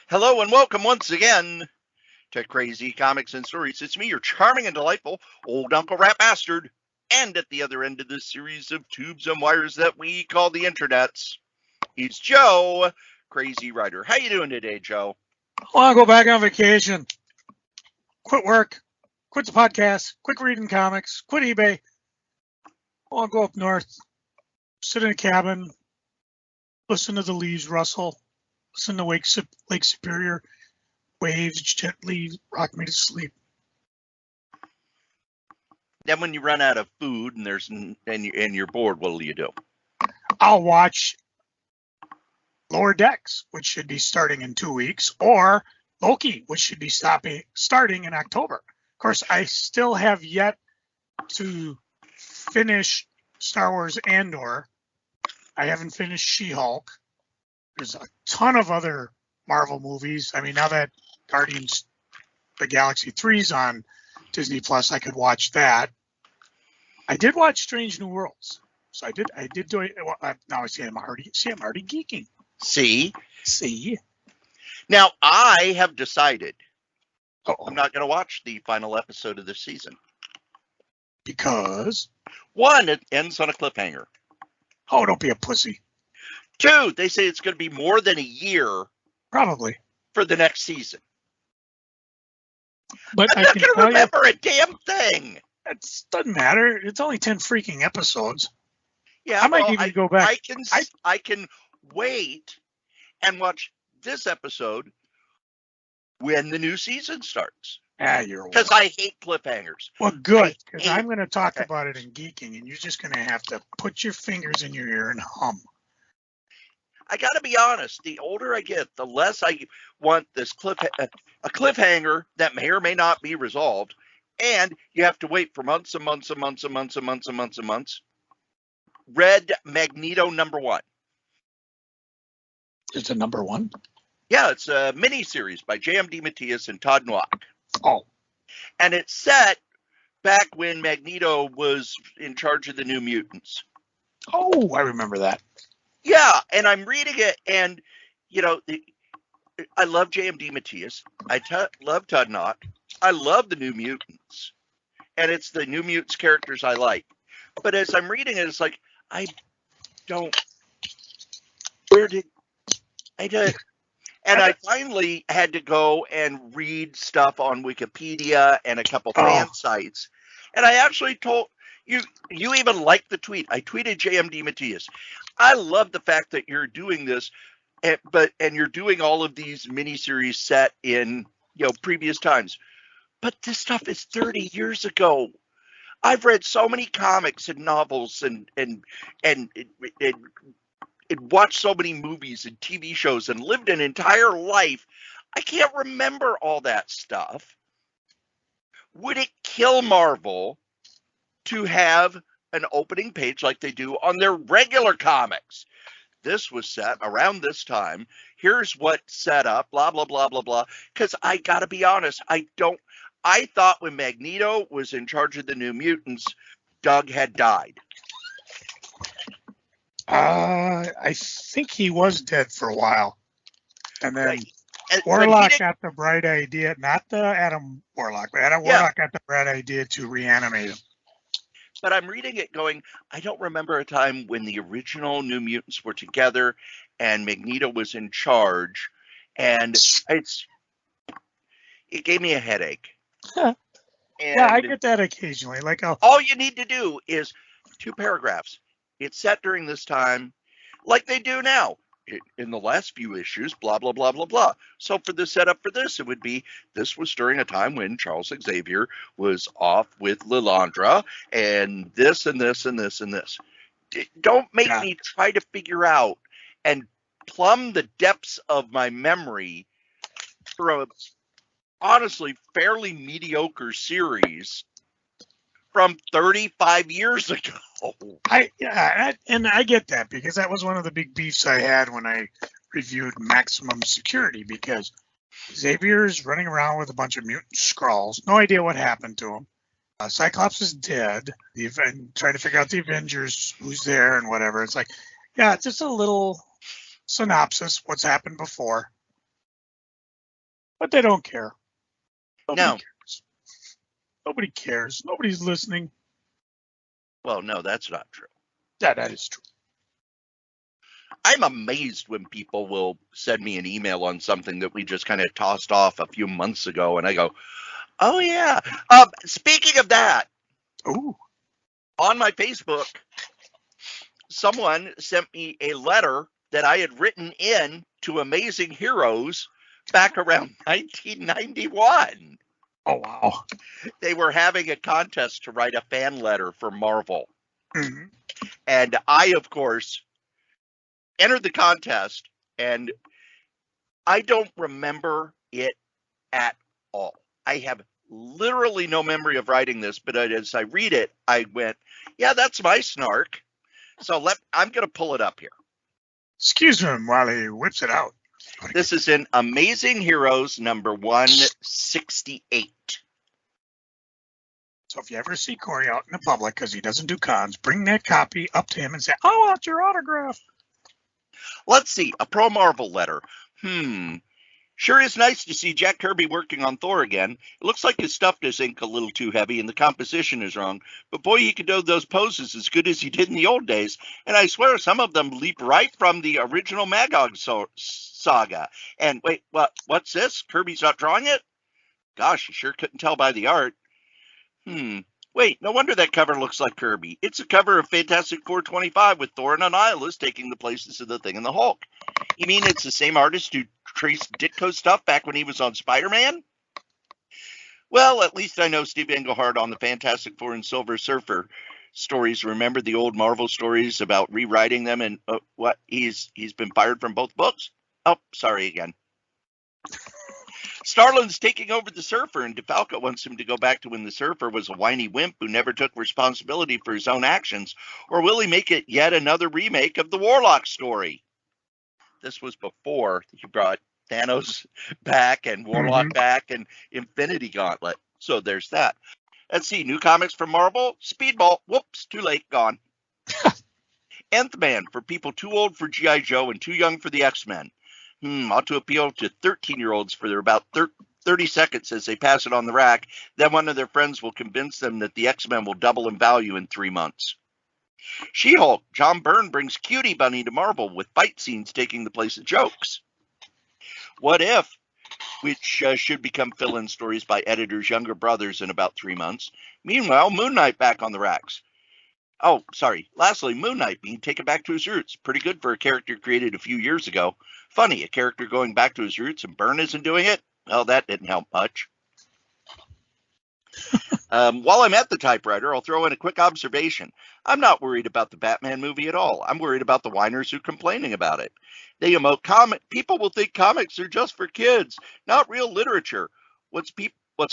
Hello and welcome once again to Crazy Comics and Stories. It's me, your charming and delightful old Uncle Rat Bastard. And at the other end of this series of tubes and wires that we call the internets, he's Joe, Crazy Writer. How you doing today, Joe? I want to go back on vacation. Quit work. Quit the podcast. Quit reading comics. Quit eBay. I want to go up north. Sit in a cabin. Listen to the leaves rustle. Listen to Lake Superior waves gently rock me to sleep. Then when you run out of food and you're bored, what will you do? I'll watch Lower Decks, which should be starting in 2 weeks, or Loki, which should be starting in October. Of course, I still have yet to finish Star Wars Andor. I haven't finished She-Hulk. There's a ton of other Marvel movies. I mean, now that Guardians of the Galaxy 3's on Disney Plus, I could watch that. I did watch Strange New Worlds. So I did do it. Now I see I'm already geeking. See? See? Now, I have decided Uh-oh. I'm not going to watch the final episode of this season. Because? 1, it ends on a cliffhanger. Oh, don't be a pussy. 2, they say it's going to be more than a year. Probably. For the next season. But I'm not going to remember a damn thing. It doesn't matter. It's only 10 freaking episodes. Yeah, I might even go back. I can wait and watch this episode when the new season starts. You're because I hate cliffhangers. Well, good, because I'm going to talk about it in geeking, and you're just going to have to put your fingers in your ear and hum. I got to be honest. The older I get, the less I want this a cliffhanger that may or may not be resolved, and you have to wait for months and months and months and months and months and months and months. Read Magneto #1. It's a #1? Yeah, it's a mini-series by J.M. DeMatteis and Todd Nowak. Oh. And it's set back when Magneto was in charge of the New Mutants. Oh, I remember that. Yeah, and I'm reading it, and, you know, I love J.M. DeMatteis. I love Todd Nowak. I love the New Mutants. And it's the New Mutants characters I like. But as I'm reading it, it's like, I finally had to go and read stuff on Wikipedia and a couple fan sites. And I actually told you even liked the tweet. I tweeted J.M. DeMatteis. I love the fact that you're doing this, and you're doing all of these miniseries set in, previous times. But this stuff is 30 years ago. I've read so many comics and novels and watched so many movies and TV shows and lived an entire life. I can't remember all that stuff. Would it kill Marvel to have an opening page like they do on their regular comics? This was set around this time. Here's what set up, blah, blah, blah, blah, blah. Because I got to be honest, I thought when Magneto was in charge of the New Mutants, Doug had died. I think he was dead for a while. And then right. Warlock got the bright idea, not the Adam Warlock, but Adam Warlock got the bright idea to reanimate him. But I'm reading it going, I don't remember a time when the original New Mutants were together and Magneto was in charge. And it gave me a headache. Yeah, I get that occasionally. All you need to do is 2 paragraphs. It's set during this time, like they do now. In the last few issues, blah, blah, blah, blah, blah. So for the setup for this, it would be, this was during a time when Charles Xavier was off with Lilandra, and this and this and this and this. Don't make me try to figure out and plumb the depths of my memory for a honestly fairly mediocre series from 35 years ago. I get that, because that was one of the big beefs I had when I reviewed Maximum Security, because Xavier's running around with a bunch of mutant Skrulls. No idea what happened to him. Cyclops is dead. Trying to figure out the Avengers, who's there and whatever. It's like, yeah, it's just a little synopsis, what's happened before. But they don't care. Nobody No. cares. Nobody cares. Nobody's listening. Well, no, that's not true. That is true. I'm amazed when people will send me an email on something that we just kind of tossed off a few months ago, and I go, oh, yeah. Speaking of that, Ooh. on my Facebook, someone sent me a letter that I had written in to Amazing Heroes back around 1991. Oh, wow. They were having a contest to write a fan letter for Marvel. Mm-hmm. And I, of course, entered the contest, and I don't remember it at all. I have literally no memory of writing this, but as I read it, I went, yeah, that's my snark. So I'm going to pull it up here. Excuse him while he whips it out. This is in Amazing Heroes number 168. So if you ever see Cory out in the public because he doesn't do cons, bring that copy up to him and say, I want your autograph. Let's see, a pro Marvel letter. Sure is nice to see Jack Kirby working on Thor again. It looks like his stuffed his ink a little too heavy and the composition is wrong, but boy, he could do those poses as good as he did in the old days, and I swear some of them leap right from the original Magog saga. And wait, what's this? Kirby's not drawing it? Gosh, you sure couldn't tell by the art. Wait, no wonder that cover looks like Kirby. It's a cover of Fantastic Four 25 with Thor and Annihilus taking the places of the Thing and the Hulk. You mean it's the same artist who traced Ditko stuff back when he was on Spider-Man? Well, at least I know Steve Englehart on the Fantastic Four and Silver Surfer stories remembered the old Marvel stories about rewriting them, and what? He's been fired from both books? Oh, sorry again. Starlin's taking over the Surfer, and DeFalco wants him to go back to when the Surfer was a whiny wimp who never took responsibility for his own actions. Or will he make it yet another remake of the Warlock story? This was before he brought Thanos back and Warlock back and Infinity Gauntlet. So there's that. Let's see, new comics from Marvel. Speedball. Whoops, too late, gone. Nth Man for people too old for G.I. Joe and too young for the X-Men. Ought to appeal to 13-year-olds for their about 30 seconds as they pass it on the rack. Then one of their friends will convince them that the X-Men will double in value in 3 months. She-Hulk. John Byrne brings Cutie Bunny to Marvel with fight scenes taking the place of jokes. What If, which should become fill-in stories by editors' younger brothers in about 3 months. Meanwhile, Moon Knight back on the racks. Oh, sorry. Lastly, Moon Knight being taken back to his roots. Pretty good for a character created a few years ago. Funny, a character going back to his roots and Byrne isn't doing it? Well, that didn't help much. While I'm at the typewriter, I'll throw in a quick observation. I'm not worried about the Batman movie at all. I'm worried about the whiners who are complaining about it. They emote people will think comics are just for kids, not real literature. What's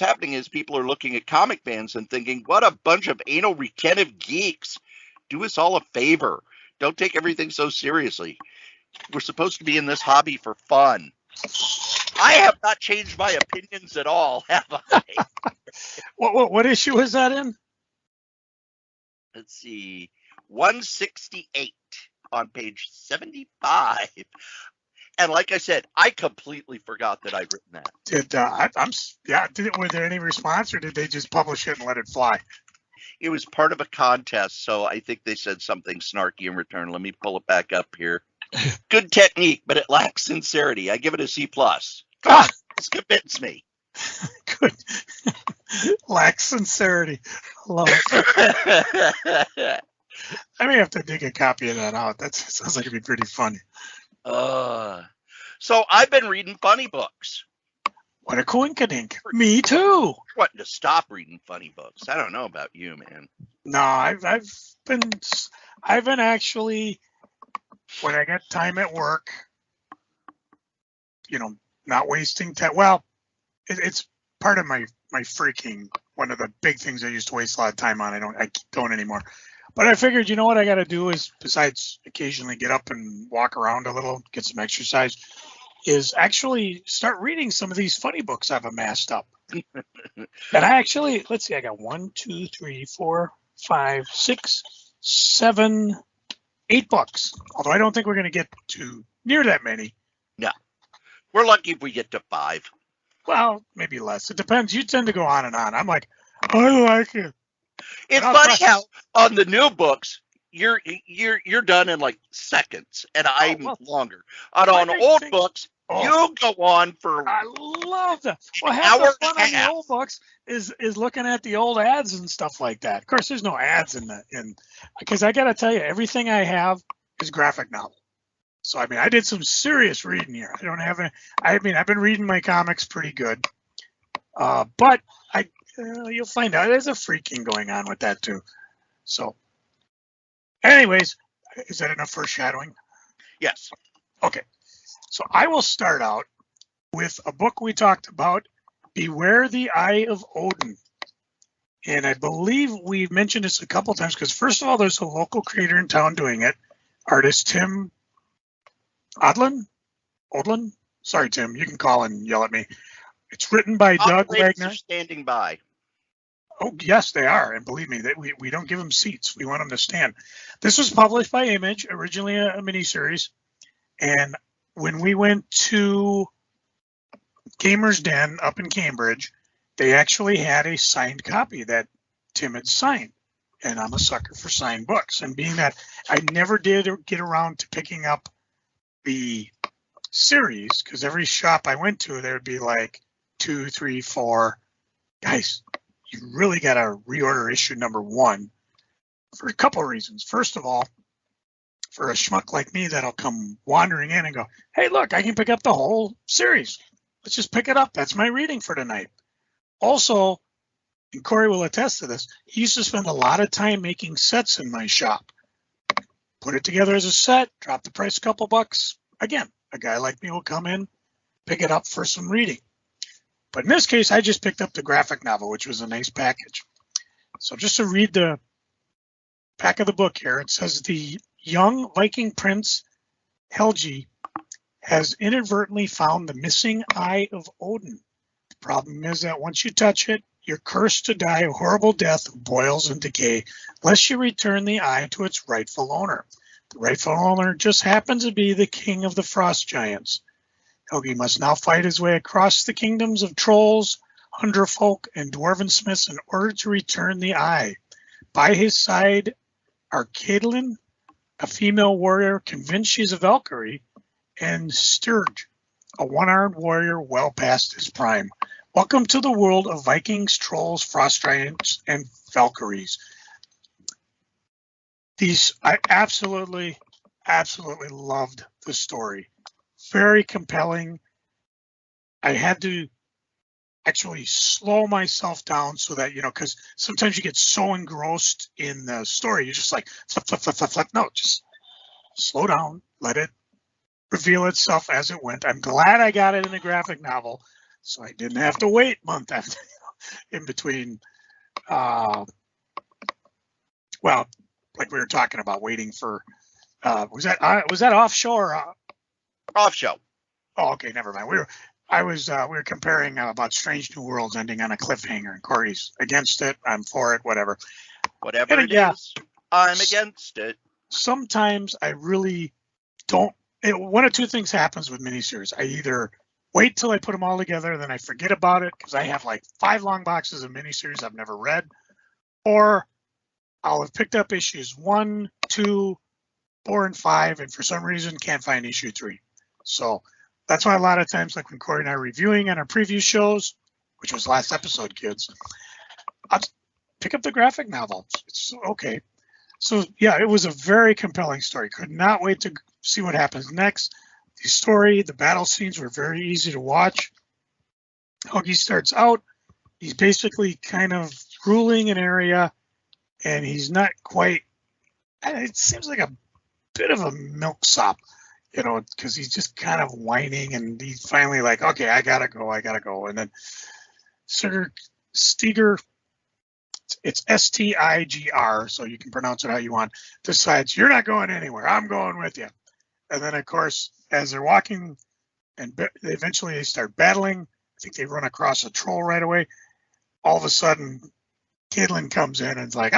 happening is people are looking at comic fans and thinking, what a bunch of anal retentive geeks. Do us all a favor. Don't take everything so seriously. We're supposed to be in this hobby for fun. I have not changed my opinions at all, have I? What issue is that in? Let's see. 168 on page 75. And like I said, I completely forgot that I'd written that. Were there any response, or did they just publish it and let it fly? It was part of a contest, so I think they said something snarky in return. Let me pull it back up here. Good technique, but it lacks sincerity. I give it a C+. This convinced me. Good. Lacks sincerity. Love it. I may have to dig a copy of that out. That sounds like it'd be pretty funny. So I've been reading funny books. What a coinkydink. Me too. I'm wanting to stop reading funny books. I don't know about you, man. No, I've been actually, when I get time at work, not wasting time. Well, it's part of my freaking, one of the big things I used to waste a lot of time on. I don't anymore. But I figured, you know what I got to do is, besides occasionally get up and walk around a little, get some exercise, is actually start reading some of these funny books I've amassed up. And I actually, let's see, I got 1, 2, 3, 4, 5, 6, 7, 8 books. Although I don't think we're going to get to near that many. No. We're lucky if we get to 5. Well, maybe less. It depends. You tend to go on and on. I'm like, I like it. It's I'll funny try. how on the new books you're done in like seconds, and Oh, I'm well, longer. And my on big old thing. books, Oh, you go on for I love that. Well, an half the hour fun and on a the half. old books is looking at the old ads and stuff like that. Of course, there's no ads in because I got to tell you, everything I have is graphic novel. So I mean, I did some serious reading here. I don't have any. I mean, I've been reading my comics pretty good, but you'll find out there's a freaking going on with that too. So, anyways, is that enough foreshadowing? Yes. Okay. So I will start out with a book we talked about, Beware the Eye of Odin. And I believe we've mentioned this a couple times because, first of all, there's a local creator in town doing it, artist Tim Odlin. Sorry, Tim, you can call and yell at me. It's written by Doug Operators Wagner. are standing by. Oh, yes, they are. And believe me, we don't give them seats. We want them to stand. This was published by Image, originally a miniseries. And when we went to Gamer's Den up in Cambridge, they actually had a signed copy that Tim had signed. And I'm a sucker for signed books. And being that I never did get around to picking up the series, because every shop I went to, there would be like 2, 3, 4. Guys, you really got to reorder issue number 1 for a couple of reasons. First of all, for a schmuck like me that'll come wandering in and go, hey, look, I can pick up the whole series. Let's just pick it up. That's my reading for tonight. Also, and Cory will attest to this, he used to spend a lot of time making sets in my shop. Put it together as a set, drop the price a couple bucks. Again, a guy like me will come in, pick it up for some reading. But in this case, I just picked up the graphic novel, which was a nice package. So just to read the back of the book here, it says the young Viking prince Helgi has inadvertently found the missing eye of Odin. The problem is that once you touch it, you're cursed to die a horrible death of boils and decay unless you return the eye to its rightful owner. The rightful owner just happens to be the king of the frost giants. Helgi must now fight his way across the kingdoms of trolls, hunderfolk, and dwarven smiths in order to return the eye. By his side are Caitlin, a female warrior convinced she's a Valkyrie, and Sturge, a one-armed warrior well past his prime. Welcome to the world of Vikings, trolls, frost giants, and Valkyries. I absolutely loved the story. Very compelling. I had to actually slow myself down so that, because sometimes you get so engrossed in the story, you're just like, flip. No, just slow down, let it reveal itself as it went. I'm glad I got it in a graphic novel, so I didn't have to wait a month after, in between. Well, like we were talking about, waiting for was that offshore? Off-show. Oh, okay, never mind. We were comparing about Strange New Worlds ending on a cliffhanger, and Cory's against it. I'm for it. Whatever. Whatever it is, I'm against it. Sometimes I really don't. One of two things happens with miniseries. I either wait till I put them all together, then I forget about it because I have like 5 long boxes of miniseries I've never read, or I'll have picked up issues 1, 2, 4, and 5, and for some reason can't find issue 3. So that's why a lot of times, like when Cory and I are reviewing on our preview shows, which was last episode, kids, I'll pick up the graphic novel. It's okay. So yeah, it was a very compelling story. Could not wait to see what happens next. The story, the battle scenes were very easy to watch. Helgi starts out, he's basically kind of ruling an area, and he's not quite, it seems like a bit of a milksop, because he's just kind of whining, and he's finally like, okay, I gotta go. And then Stiger, it's Stigr, so you can pronounce it how you want, decides, you're not going anywhere, I'm going with you. And then, of course, as they're walking, and eventually they start battling, I think they run across a troll right away. All of a sudden, Caitlin comes in and is like,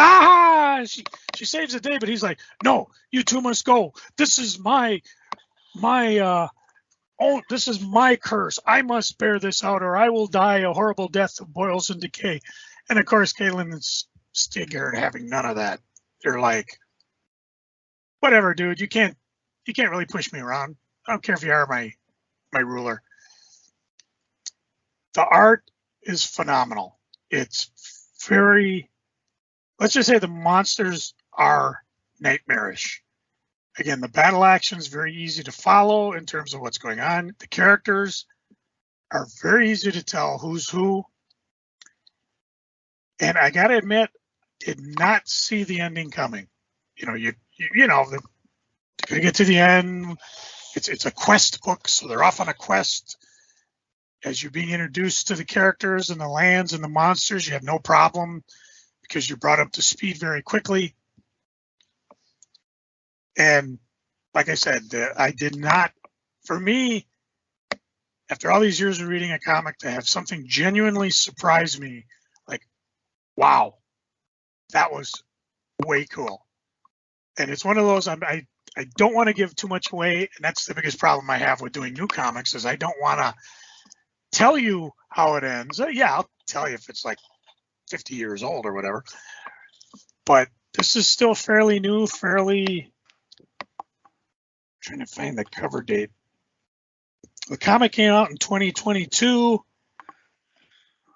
she saves the day, but he's like, no, you two must go. This is my oh, this is my curse. I must bear this out, or I will die a horrible death of boils and decay. And of course, Caitlin and Stig are having none of that. They're like, whatever, dude. You can't really push me around. I don't care if you are my ruler. The art is phenomenal. It's very, let's just say the monsters are nightmarish. Again, the battle action is very easy to follow in terms of what's going on. The characters are very easy to tell who's who. And I got to admit, did not see the ending coming. You know, they're going to get to the end. It's a quest book, so they're off on a quest. As you're being introduced to the characters and the lands and the monsters, you have no problem because you're brought up to speed very quickly. And like I said, I did not, for me, after all these years of reading a comic, to have something genuinely surprise me, like, wow, that was way cool. And it's one of those, I don't want to give too much away, and that's the biggest problem I have with doing new comics, is I don't want to tell you how it ends. Yeah, I'll tell you if it's like 50 years old or whatever. But this is still fairly new, fairly... trying to find the cover date. The comic came out in 2022.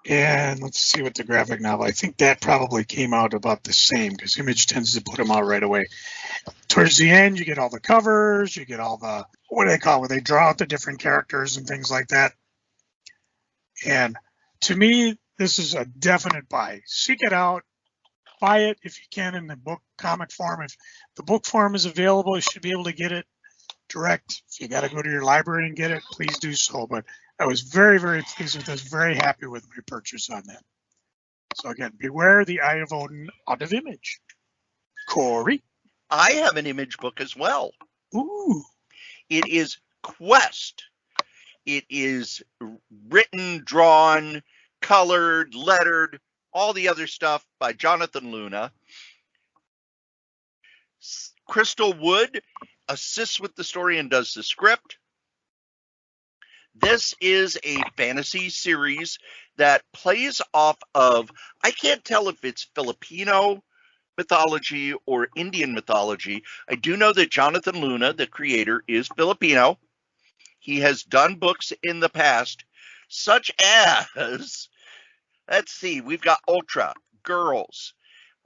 And let's see what the graphic novel, I think that probably came out about the same because Image tends to put them out right away. Towards the end, you get all the covers, you get all the, what do they call it, where they draw out the different characters and things like that. And to me, this is a definite buy. Seek it out, buy it if you can in the book comic form. If the book form is available, you should be able to get it direct. If you got to go to your library and get it, please do so. But I was very, very pleased with this, very happy with my purchase on that. So again, beware the Eye of Odin out of Image. Cory? I have an Image book as well. Ooh. It is Quest. It is written, drawn, colored, lettered, all the other stuff by Jonathan Luna. Crystal Wood assists with the story and does the script. This is a fantasy series that plays off of, I can't tell if it's Filipino mythology or Indian mythology. I do know that Jonathan Luna, the creator, is Filipino. He has done books in the past, such as, let's see, we've got Ultra, Girls.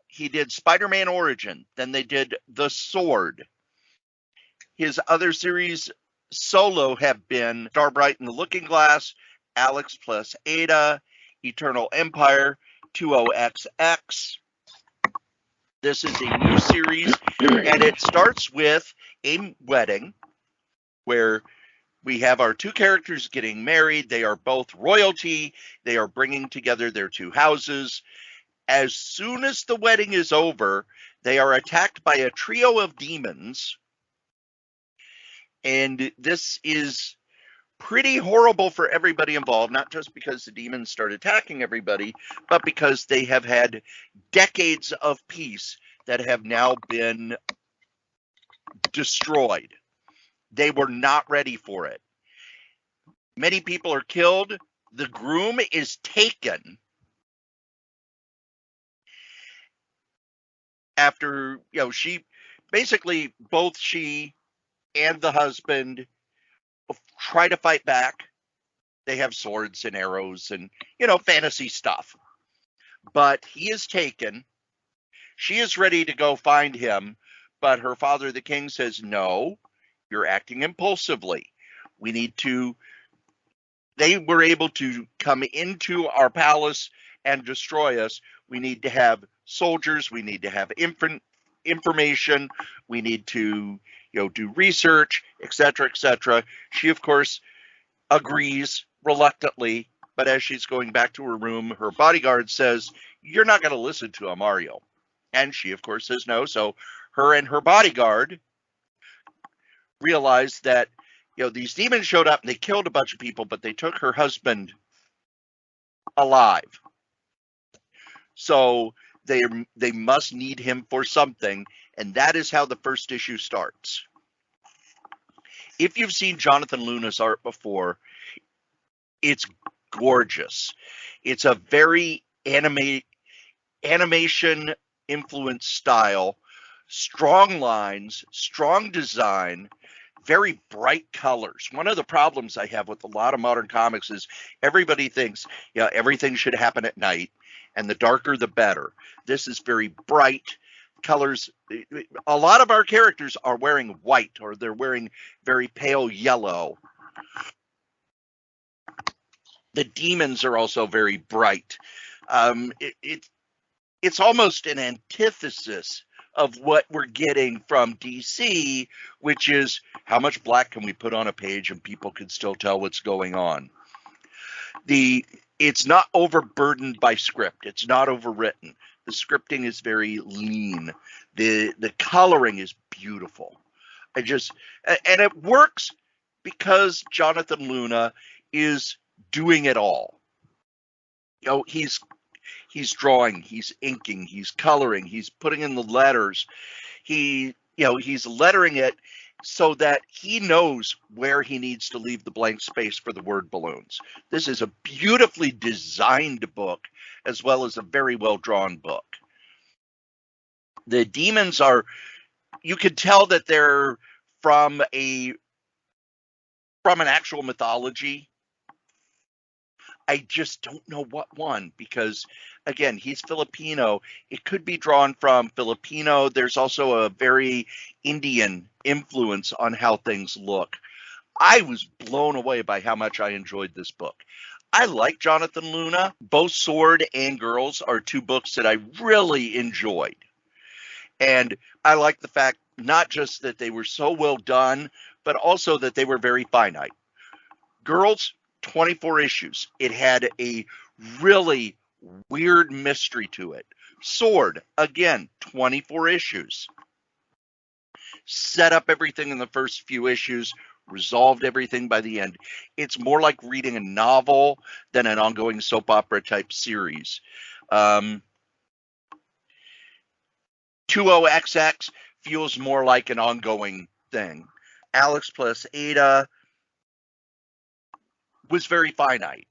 He did Spider-Man Origin. Then they did The Sword. His other series solo have been Starbright and the Looking Glass, Alex plus Ada, Eternal Empire, 20XX. This is a new series, and it starts with a wedding where we have our two characters getting married. They are both royalty. They are bringing together their two houses. As soon as the wedding is over, they are attacked by a trio of demons. And this is pretty horrible for everybody involved, not just because the demons start attacking everybody, but because they have had decades of peace that have now been destroyed. They were not ready for it. Many people are killed. The groom is taken after, she basically, both she and the husband try to fight back. They have swords and arrows and, fantasy stuff. But he is taken. She is ready to go find him, but her father, the king, says, no, you're acting impulsively. They were able to come into our palace and destroy us. We need to have soldiers. We need to have information. We need to, do research, etc., etc. She, of course, agrees reluctantly, but as she's going back to her room, her bodyguard says, you're not going to listen to him, are you? And she, of course, says no. So her and her bodyguard realized that, these demons showed up and they killed a bunch of people, but they took her husband alive. So they must need him for something, and that is how the first issue starts. If you've seen Jonathan Luna's art before, it's gorgeous. It's a very animation influenced style, strong lines, strong design, very bright colors. One of the problems I have with a lot of modern comics is everybody thinks, everything should happen at night, and the darker the better. This is very bright colors. A lot of our characters are wearing white, or they're wearing very pale yellow. The demons are also very bright. It's almost an antithesis of what we're getting from DC, which is how much black can we put on a page and people can still tell what's going on. It's not overburdened by script. It's not overwritten. The scripting is very lean. The coloring is beautiful. And it works because Jonathan Luna is doing it all. He's drawing, he's inking, he's coloring, he's putting in the letters. He's lettering it so that he knows where he needs to leave the blank space for the word balloons. This is a beautifully designed book, as well as a very well drawn book. The demons you can tell that they're from an actual mythology. I just don't know what one, because again, he's Filipino. It could be drawn from Filipino. There's also a very Indian influence on how things look. I was blown away by how much I enjoyed this book. I like Jonathan Luna. Both Sword and Girls are two books that I really enjoyed. And I like the fact not just that they were so well done, but also that they were very finite. Girls, 24 issues. It had a really weird mystery to it. Sword, again, 24 issues. Set up everything in the first few issues, resolved everything by the end. It's more like reading a novel than an ongoing soap opera type series. 20XX feels more like an ongoing thing. Alex plus Ada was very finite.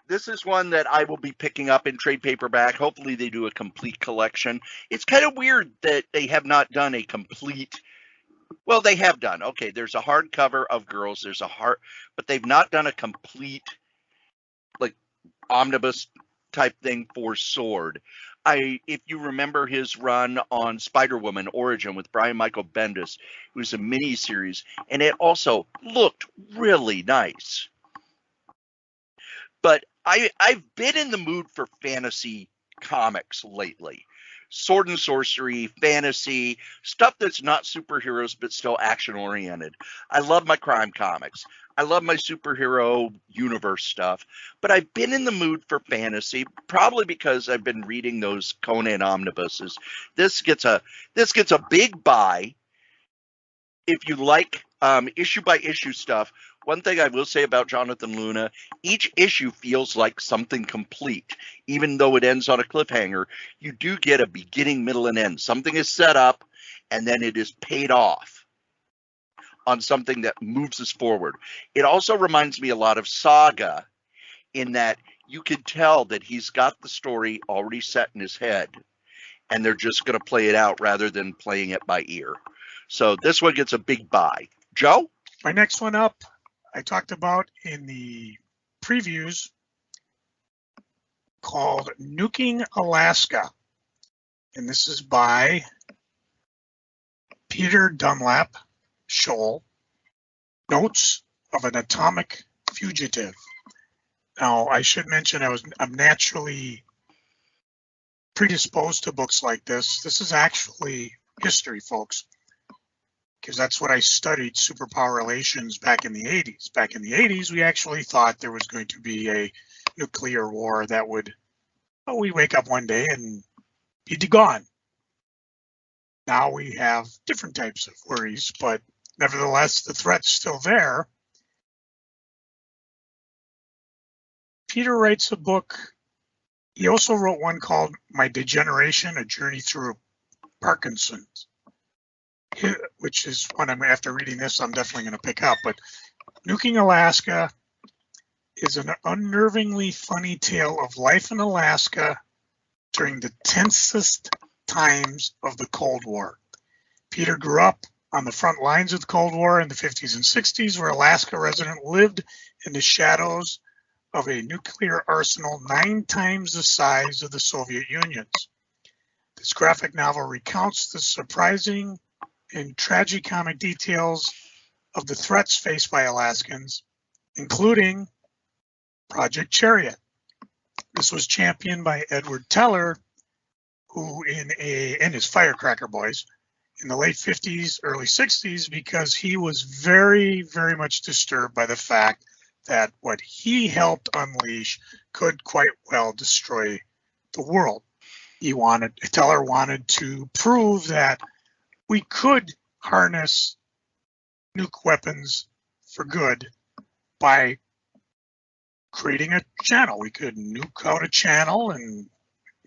This is one that I will be picking up in trade paperback. Hopefully they do a complete collection. It's kind of weird that they have not done a complete. Well, they have done. Okay, there's a hardcover of Girls. But they've not done a complete omnibus type thing for Sword. If you remember his run on Spider-Woman Origin with Brian Michael Bendis, it was a mini series, and it also looked really nice. But I've been in the mood for fantasy comics lately. Sword and sorcery, fantasy, stuff that's not superheroes but still action-oriented. I love my crime comics. I love my superhero universe stuff. But I've been in the mood for fantasy, probably because I've been reading those Conan omnibuses. This gets a big buy. If you like issue-by-issue stuff, one thing I will say about Jonathan Luna, each issue feels like something complete. Even though it ends on a cliffhanger, you do get a beginning, middle, and end. Something is set up, and then it is paid off on something that moves us forward. It also reminds me a lot of Saga, in that you can tell that he's got the story already set in his head, and they're just going to play it out rather than playing it by ear. So this one gets a big buy. Joe? My next one up, I talked about in the previews, called Nuking, Alaska. And this is by Peter Dunlap Scholl, Notes of an Atomic Fugitive. Now, I should mention I'm naturally predisposed to books like this. This is actually history, folks, because that's what I studied, superpower relations, back in the 80s. Back in the 80s, we actually thought there was going to be a nuclear war that would, we wake up one day and be gone. Now we have different types of worries, but nevertheless, the threat's still there. Peter writes a book. He also wrote one called My Degeneration, A Journey Through Parkinson's. which is one after reading this, I'm definitely going to pick up. But Nuking Alaska is an unnervingly funny tale of life in Alaska during the tensest times of the Cold War. Peter grew up on the front lines of the Cold War in the 50s and 60s, where Alaska resident lived in the shadows of a nuclear arsenal 9 times the size of the Soviet Union's. This graphic novel recounts the surprising and tragicomic details of the threats faced by Alaskans, including Project Chariot. This was championed by Edward Teller, who in his Firecracker Boys in the late 50s, early 60s, because he was very, very much disturbed by the fact that what he helped unleash could quite well destroy the world. Teller wanted to prove that we could harness nuke weapons for good by creating a channel. We could nuke out a channel and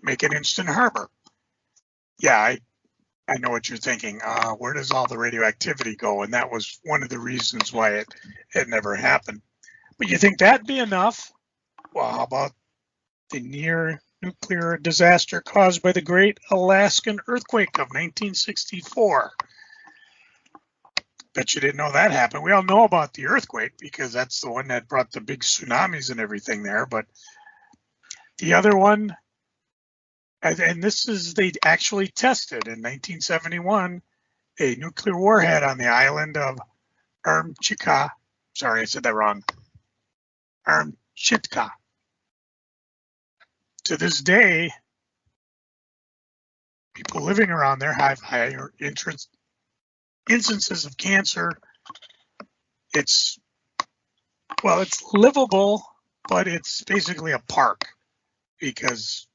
make an instant harbor. Yeah, I know what you're thinking. Where does all the radioactivity go? And that was one of the reasons why it never happened. But you think that'd be enough? Well, how about the near nuclear disaster caused by the Great Alaskan Earthquake of 1964? Bet you didn't know that happened. We all know about the earthquake because that's the one that brought the big tsunamis and everything there. But the other one, and this is, they actually tested in 1971 a nuclear warhead on the island of Armchitka. Sorry, I said that wrong. Armchitka. To this day, people living around there have higher instances of cancer. It's livable, but it's basically a park because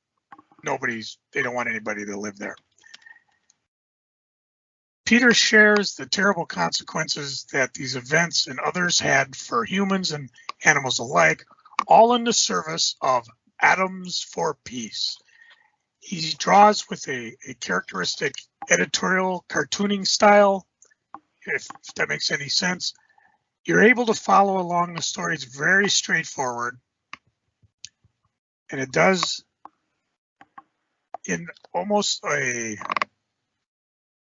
they don't want anybody to live there. Peter shares the terrible consequences that these events and others had for humans and animals alike, all in the service of Atoms for Peace. He draws with a characteristic editorial cartooning style, if that makes any sense. You're able to follow along the story. It's very straightforward, and it does in almost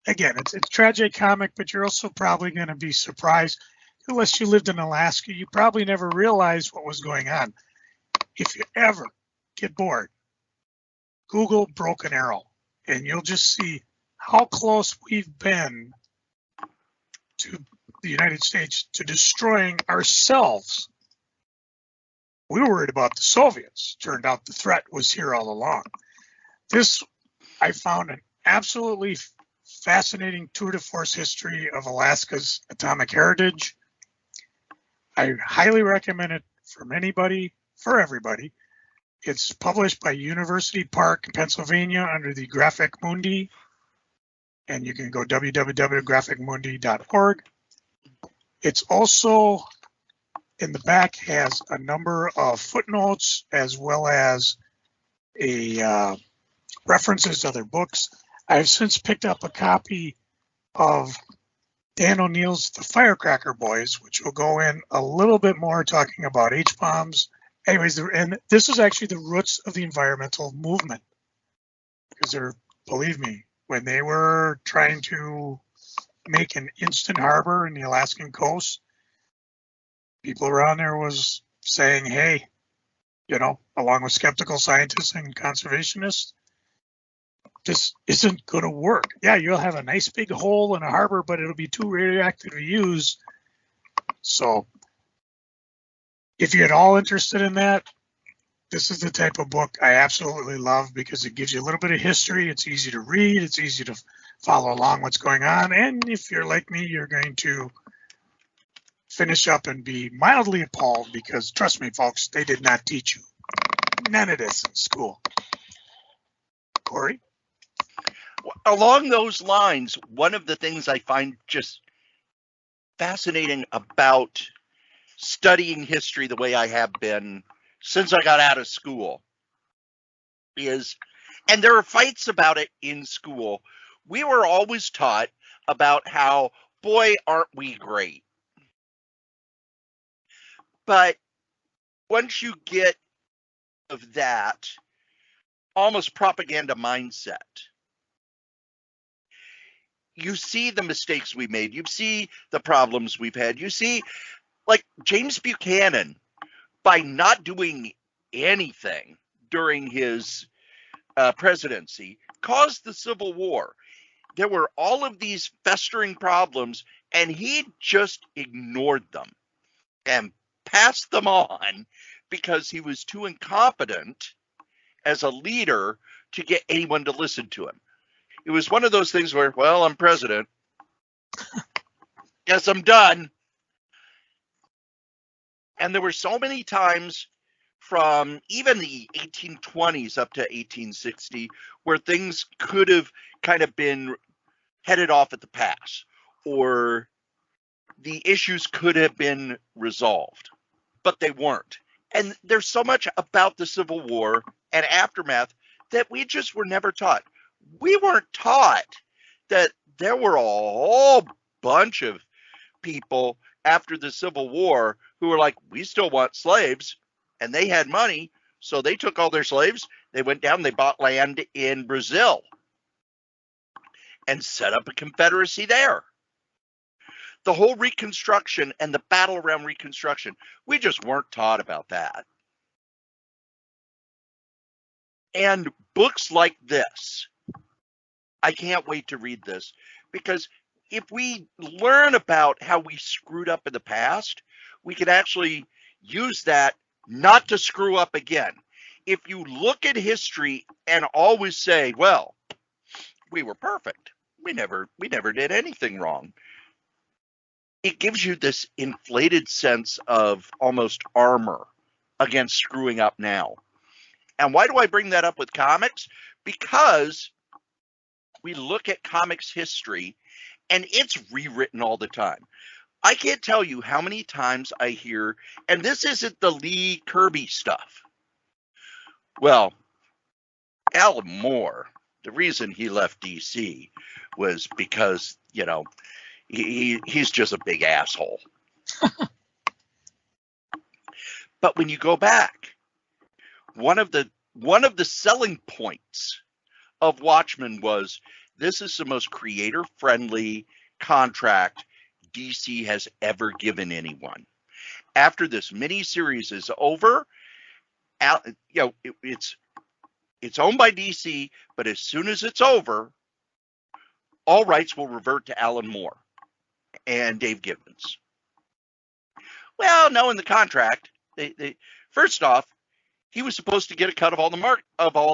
again, it's tragicomic, but you're also probably going to be surprised. Unless you lived in Alaska, you probably never realized what was going on. If you ever get bored, Google Broken Arrow, and you'll just see how close we've been to the United States to destroying ourselves. We were worried about the Soviets. Turned out the threat was here all along. This, I found, an absolutely fascinating tour de force history of Alaska's atomic heritage. I highly recommend it for everybody. It's published by University Park, Pennsylvania, under the Graphic Mundi, and you can go www.graphicmundi.org. It's also, in the back, has a number of footnotes as well as references to other books. I've since picked up a copy of Dan O'Neill's The Firecracker Boys, which will go in a little bit more talking about H-bombs. Anyways, and this is actually the roots of the environmental movement. Because believe me, when they were trying to make an instant harbor in the Alaskan coast, people around there was saying, hey, along with skeptical scientists and conservationists, this isn't going to work. Yeah, you'll have a nice big hole in a harbor, but it'll be too radioactive to use. So if you're at all interested in that, this is the type of book I absolutely love because it gives you a little bit of history. It's easy to read. It's easy to follow along what's going on. And if you're like me, you're going to finish up and be mildly appalled because, trust me, folks, they did not teach you none of this in school. Cory? Along those lines, one of the things I find just fascinating about studying history the way I have been since I got out of school is, and there are fights about it in school, we were always taught about how, boy, aren't we great. But once you get of that almost propaganda mindset, you see the mistakes we made. You see the problems we've had. You see, like James Buchanan, by not doing anything during his presidency, caused the Civil War. There were all of these festering problems, and he just ignored them and passed them on because he was too incompetent as a leader to get anyone to listen to him. It was one of those things where, well, I'm president. Guess I'm done. And there were so many times from even the 1820s up to 1860 where things could have kind of been headed off at the pass, or the issues could have been resolved, but they weren't. And there's so much about the Civil War and aftermath that we just were never taught. We weren't taught that there were a whole bunch of people after the Civil War who were like, we still want slaves, and they had money, so they took all their slaves, they went down, they bought land in Brazil and set up a confederacy there. The whole Reconstruction and the battle around Reconstruction, we just weren't taught about that. And books like this, I can't wait to read this, because if we learn about how we screwed up in the past, we can actually use that not to screw up again. If you look at history and always say, well, we were perfect, we never did anything wrong, it gives you this inflated sense of almost armor against screwing up now. And why do I bring that up with comics? Because we look at comics history and it's rewritten all the time. I can't tell you how many times I hear, and this isn't the Lee Kirby stuff. Well, Alan Moore, the reason he left DC was because, you know, he's just a big asshole. But when you go back, one of the selling points of Watchmen was, this is the most creator-friendly contract DC has ever given anyone. After this miniseries is over, it's owned by DC, but as soon as it's over, all rights will revert to Alan Moore and Dave Gibbons. Well, no, in the contract, they first off, he was supposed to get a cut of all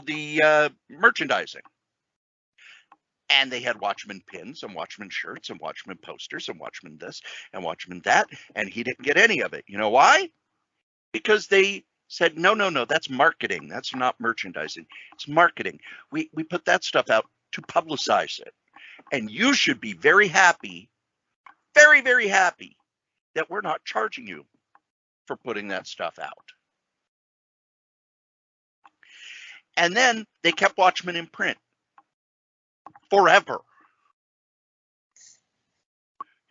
the merchandising. And they had Watchmen pins and Watchmen shirts and Watchmen posters and Watchmen this and Watchmen that, and he didn't get any of it. You know why? Because they said, no, that's marketing. That's not merchandising. It's marketing. We put that stuff out to publicize it. And you should be very happy, very, very happy that we're not charging you for putting that stuff out. And then they kept Watchmen in print forever.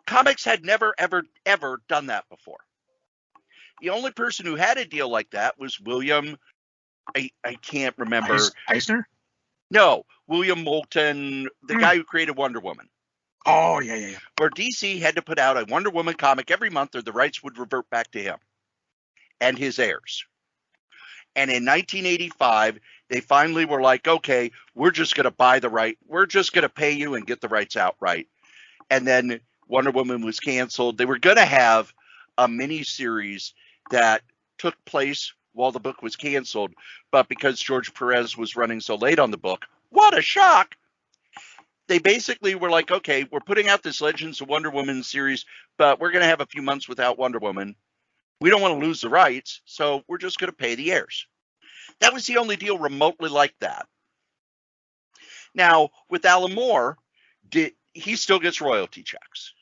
Comics had never, ever, ever done that before. The only person who had a deal like that was William, I can't remember. Eisner? No, William Moulton, the guy who created Wonder Woman. Oh, yeah. Where DC had to put out a Wonder Woman comic every month or the rights would revert back to him and his heirs. And in 1985, they finally were like, okay, we're just going to buy the right. We're just going to pay you and get the rights outright. And then Wonder Woman was canceled. They were going to have a mini series that took place while the book was canceled. But because George Perez was running so late on the book, what a shock. They basically were like, okay, we're putting out this Legends of Wonder Woman series, but we're going to have a few months without Wonder Woman. We don't want to lose the rights, so we're just going to pay the heirs. That was the only deal remotely like that. Now, with Alan Moore, he still gets royalty checks.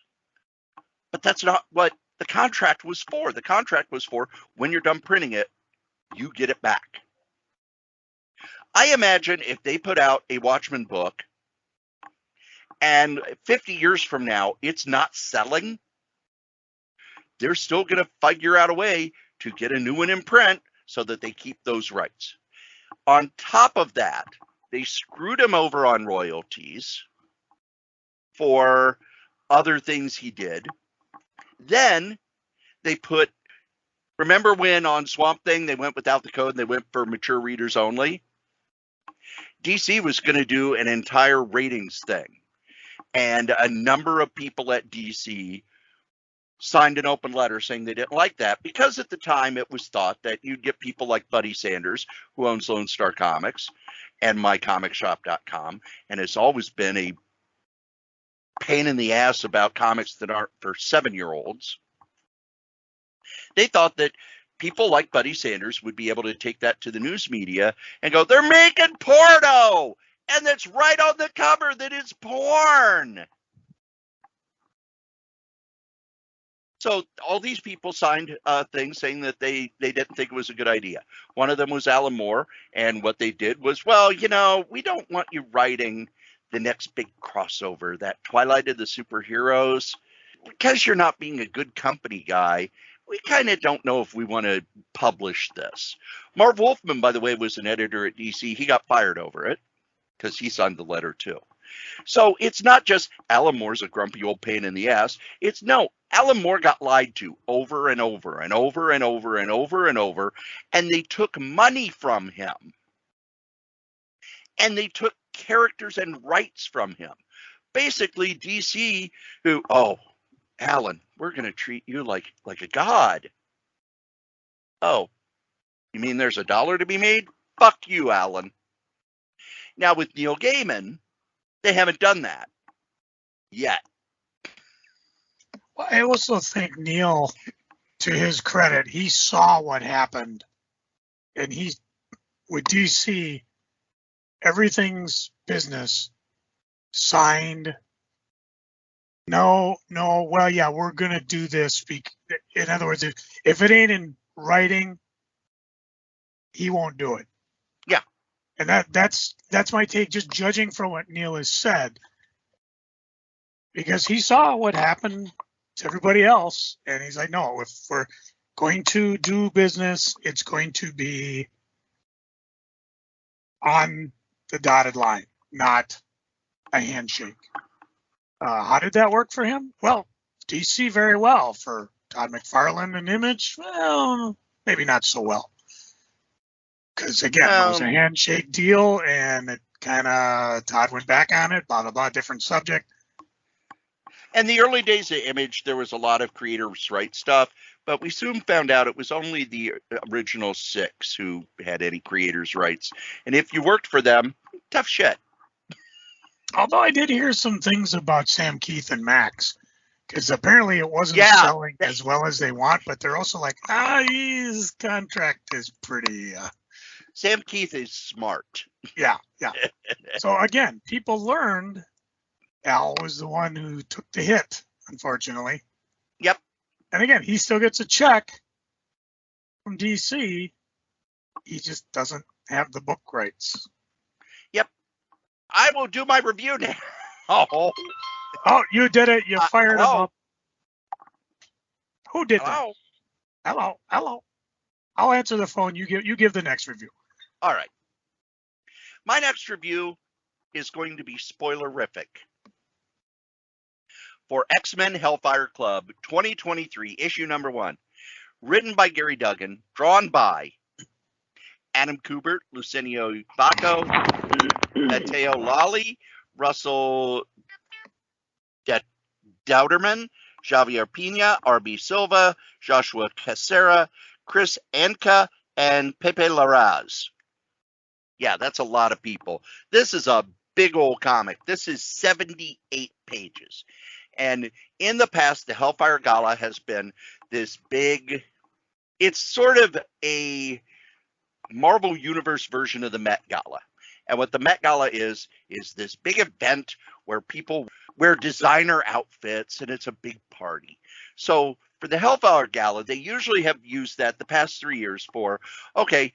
But that's not what the contract was for. The contract was for, when you're done printing it, you get it back. I imagine if they put out a Watchmen book and 50 years from now, it's not selling, they're still going to figure out a way to get a new one in print so that they keep those rights. On top of that, they screwed him over on royalties for other things he did. Then they put, remember when on Swamp Thing they went without the code and they went for mature readers only? DC was going to do an entire ratings thing. And a number of people at DC signed an open letter saying they didn't like that, because at the time it was thought that you'd get people like Buddy Sanders, who owns Lone Star Comics and mycomicshop.com, and has always been a pain in the ass about comics that aren't for 7-year-olds. They thought that people like Buddy Sanders would be able to take that to the news media and go, they're making porno, and that's right on the cover that it's porn. So all these people signed things saying that they didn't think it was a good idea. One of them was Alan Moore, and what they did was, well, you know, we don't want you writing the next big crossover, that Twilight of the Superheroes, because you're not being a good company guy. We kind of don't know if we want to publish this. Marv Wolfman, by the way, was an editor at DC. He got fired over it because he signed the letter too. So it's not just Alan Moore's a grumpy old pain in the ass. It's no, Alan Moore got lied to over and over and over and over and over and over, and they took money from him. And they took characters and rights from him. Basically, DC, who, oh, Alan, we're going to treat you like a god. Oh, you mean there's $1 to be made? Fuck you, Alan. Now, with Neil Gaiman, they haven't done that yet. Well, I also think Neil, to his credit, he saw what happened, and he, with DC, everything's business, signed. No, well, yeah, we're going to do this. In other words, if it ain't in writing, he won't do it. Yeah. And that's my take, just judging from what Neil has said, because he saw what happened to everybody else, and he's like, no, if we're going to do business, it's going to be on the dotted line, not a handshake. How did that work for him? Well, DC very well. For Todd McFarlane and Image, well, maybe not so well. Because again, it was a handshake deal, and it kind of, Todd went back on it, blah, blah, blah, different subject. And the early days of Image, there was a lot of creators' rights stuff, but we soon found out it was only the original 6 who had any creators' rights. And if you worked for them, tough shit. Although I did hear some things about Sam Keith and Max, because apparently it wasn't selling as well as they want, but they're also like, his contract is pretty... Sam Keith is smart. Yeah. So again, people learned Al was the one who took the hit, unfortunately. Yep. And again, he still gets a check from DC. He just doesn't have the book rights. Yep. I will do my review now. Oh, you did it. You fired him up. Who did that? Hello. I'll answer the phone. You give the next review. All right. My next review is going to be spoilerific. For X-Men Hellfire Club 2023, issue number 1. Written by Gary Duggan, drawn by Adam Kubert, Luciano Bacco, Matteo Lally, Russell Dauterman, Javier Pina, R.B. Silva, Joshua Cassera, Chris Anka, and Pepe Larraz. Yeah, that's a lot of people. This is a big old comic. This is 78 pages. And in the past, the Hellfire Gala has been this big, it's sort of a Marvel Universe version of the Met Gala. And what the Met Gala is this big event where people wear designer outfits, and it's a big party. So for the Hellfire Gala, they usually have used that the past 3 years for, okay,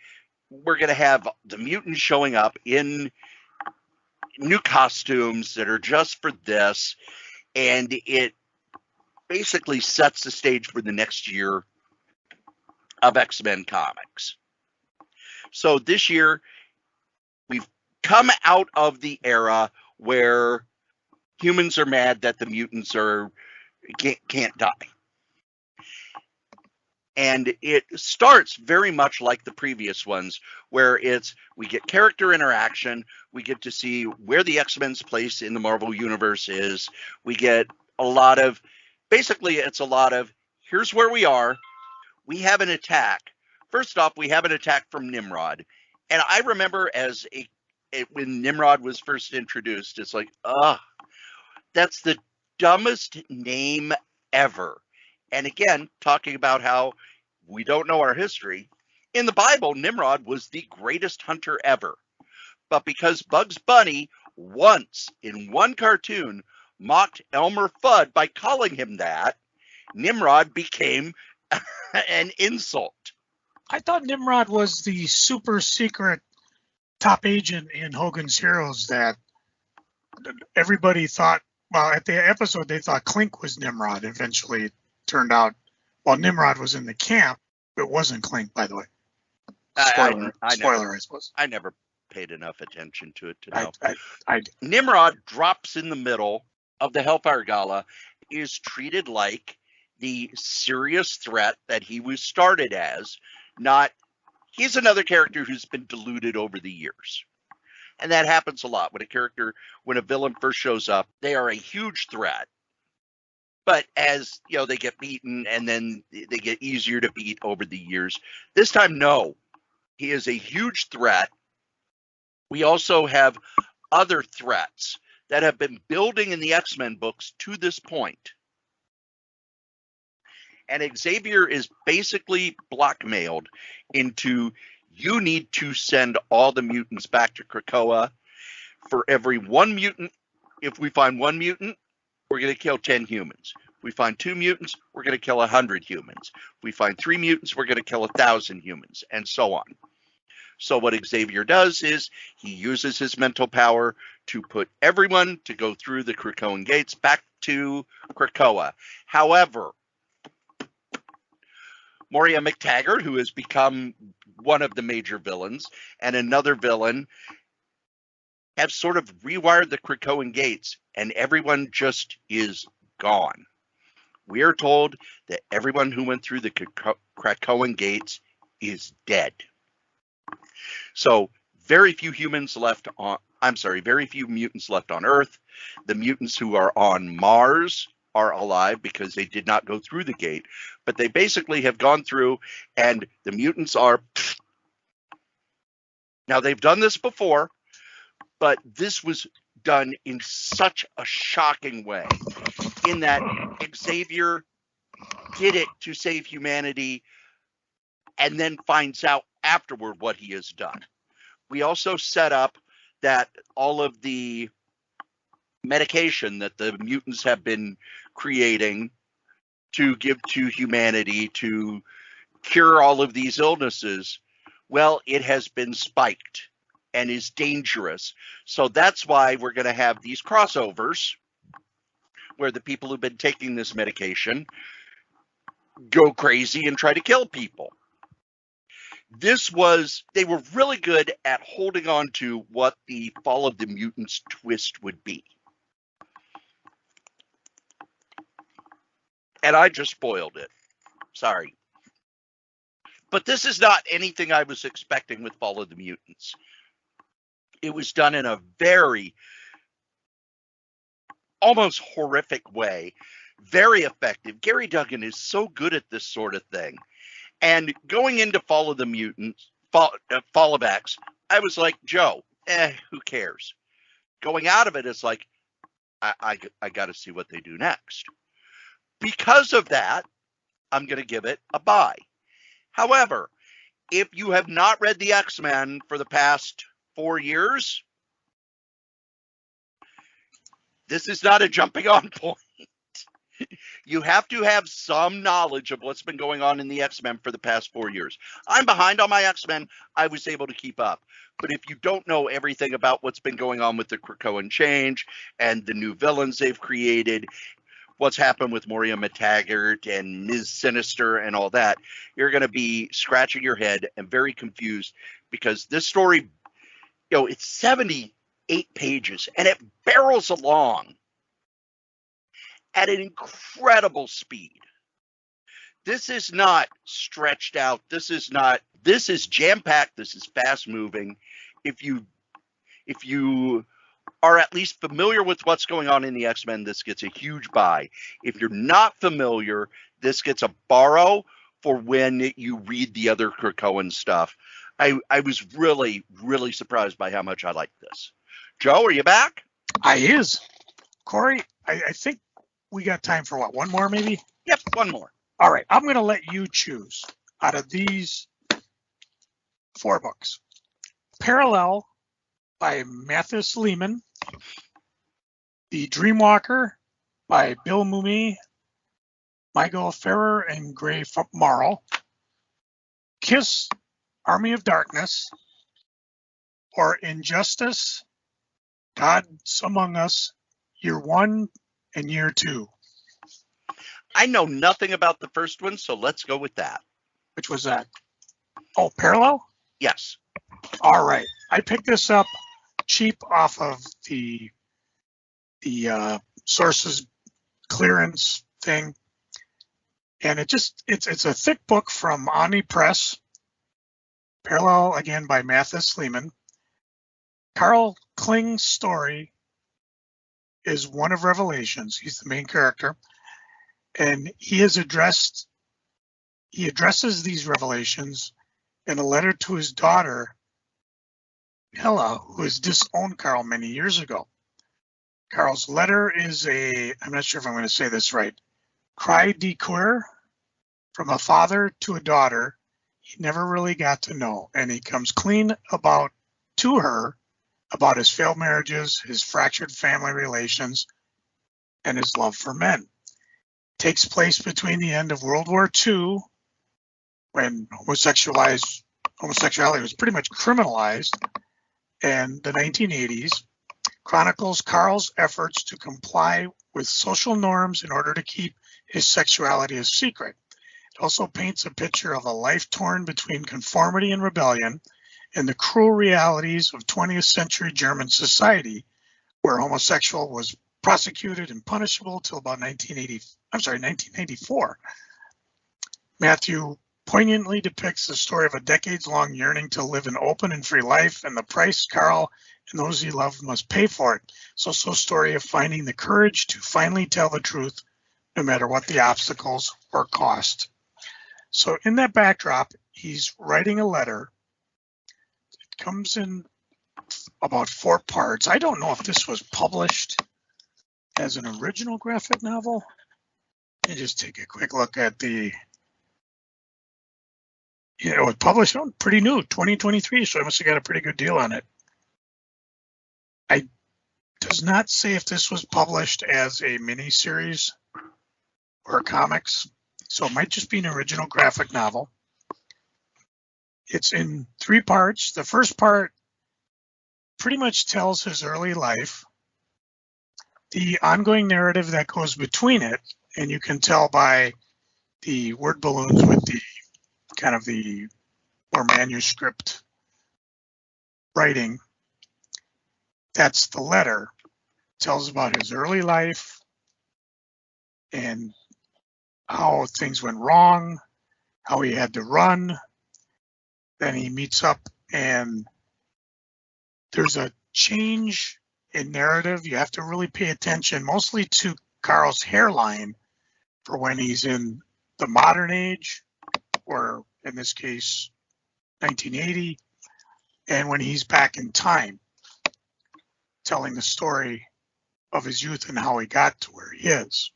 we're going to have the mutants showing up in new costumes that are just for this, and it basically sets the stage for the next year of X-Men comics. So this year, we've come out of the era where humans are mad that the mutants can't die. And it starts very much like the previous ones, where we get character interaction, we get to see where the X-Men's place in the Marvel Universe is, we get it's a lot of, here's where we are, we have an attack. First off, we have an attack from Nimrod. And I remember when Nimrod was first introduced, it's like, that's the dumbest name ever. And again, talking about how we don't know our history. In the Bible, Nimrod was the greatest hunter ever. But because Bugs Bunny once in one cartoon mocked Elmer Fudd by calling him that, Nimrod became an insult. I thought Nimrod was the super secret top agent in Hogan's Heroes that everybody thought, well, at the episode, they thought Clink was Nimrod. Eventually, it turned out, while Nimrod was in the camp, it wasn't Clink, by the way. Spoiler, I suppose. I never paid enough attention to it to know. I Nimrod drops in the middle of the Hellfire Gala, is treated like the serious threat that he was started as. He's another character who's been diluted over the years. And that happens a lot when a villain first shows up, they are a huge threat. But as they get beaten and then they get easier to beat over the years. This time, no, he is a huge threat. We also have other threats that have been building in the X-Men books to this point. And Xavier is basically blackmailed into, you need to send all the mutants back to Krakoa. For every one mutant, if we find one mutant, we're going to kill 10 humans. If we find 2 mutants, we're going to kill 100 humans. If we find 3 mutants, we're going to kill 1,000 humans, and so on. So what Xavier does is he uses his mental power to put everyone to go through the Krakoan gates back to Krakoa. However, Moria McTaggart, who has become one of the major villains, and another villain have sort of rewired the Krakoan gates, and everyone just is gone. We are told that everyone who went through the Krakoan gates is dead. So very few mutants left on Earth. The mutants who are on Mars are alive because they did not go through the gate, but they basically have gone through, and the mutants are. Now, they've done this before, but this was done in such a shocking way, in that Xavier did it to save humanity and then finds out afterward what he has done. We also set up that all of the medication that the mutants have been creating to give to humanity to cure all of these illnesses, well, it has been spiked and is dangerous. So that's why we're going to have these crossovers where the people who've been taking this medication go crazy and try to kill people. They were really good at holding on to what the Fall of the Mutants twist would be. And I just spoiled it. Sorry. But this is not anything I was expecting with Fall of the Mutants. It was done in a very, almost horrific way. Very effective. Gary Duggan is so good at this sort of thing. And going into Fall of the Mutants, Fall of X, I was like, Joe, who cares? Going out of it, it's like, I got to see what they do next. Because of that, I'm going to give it a buy. However, if you have not read the X-Men for the past 4 years, this is not a jumping on point. You have to have some knowledge of what's been going on in the X-Men for the past 4 years. I'm behind on my X-Men. I was able to keep up. But if you don't know everything about what's been going on with the Krakoan change and the new villains they've created, what's happened with Moria McTaggart and Ms. Sinister and all that, you're going to be scratching your head and very confused, because this story, it's 78 pages and it barrels along at an incredible speed. This is not stretched out. This is jam-packed. This is fast-moving. If you are at least familiar with what's going on in the X-Men, this gets a huge buy. If you're not familiar, this gets a borrow for when you read the other Krakoan stuff. I was really, really surprised by how much I liked this. Joe, are you back? I is. Cory, I think we got time for what? One more, maybe? Yep, one more. All right. I'm going to let you choose out of these 4 books. Parallel by Mathis Lehman. The Dreamwalker by Bill Mumy, Michael Ferrer, and Gray Marl. Kiss, Army of Darkness, or Injustice, Gods Among Us, Year 1 and Year 2. I know nothing about the first one, so let's go with that. Which was that? Oh, Parallel? Yes. All right. I picked this up cheap off of the sources clearance thing. And it's a thick book from Omni Press. Parallel, again, by Mathis Lehman. Carl Kling's story is one of Revelations. He's the main character. And he addresses these revelations in a letter to his daughter, Hela, who has disowned Carl many years ago. Carl's letter is I'm not sure if I'm going to say this right, cry de coeur, from a father to a daughter he never really got to know. And he comes clean to her about his failed marriages, his fractured family relations, and his love for men. Takes place between the end of World War II, when homosexuality was pretty much criminalized, and the 1980s. Chronicles Carl's efforts to comply with social norms in order to keep his sexuality a secret. It also paints a picture of a life torn between conformity and rebellion, and the cruel realities of 20th century German society, where homosexual was prosecuted and punishable till about 1994. Matthew poignantly depicts the story of a decades-long yearning to live an open and free life, and the price Carl and those he loved must pay for it. It's also a story of finding the courage to finally tell the truth, no matter what the obstacles or cost. So in that backdrop, he's writing a letter. It comes in about 4 parts. I don't know if this was published as an original graphic novel. Let me just take a quick look at it was published pretty new, 2023, so I must have got a pretty good deal on it. Does not say if this was published as a miniseries or comics, so it might just be an original graphic novel. It's in 3 parts. The first part pretty much tells his early life. The ongoing narrative that goes between it, and you can tell by the word balloons with the kind of the more manuscript writing, that's the letter. It tells about his early life and how things went wrong, how he had to run. Then he meets up and there's a change in narrative. You have to really pay attention mostly to Carl's hairline for when he's in the modern age, or in this case, 1980, and when he's back in time, telling the story of his youth and how he got to where he is.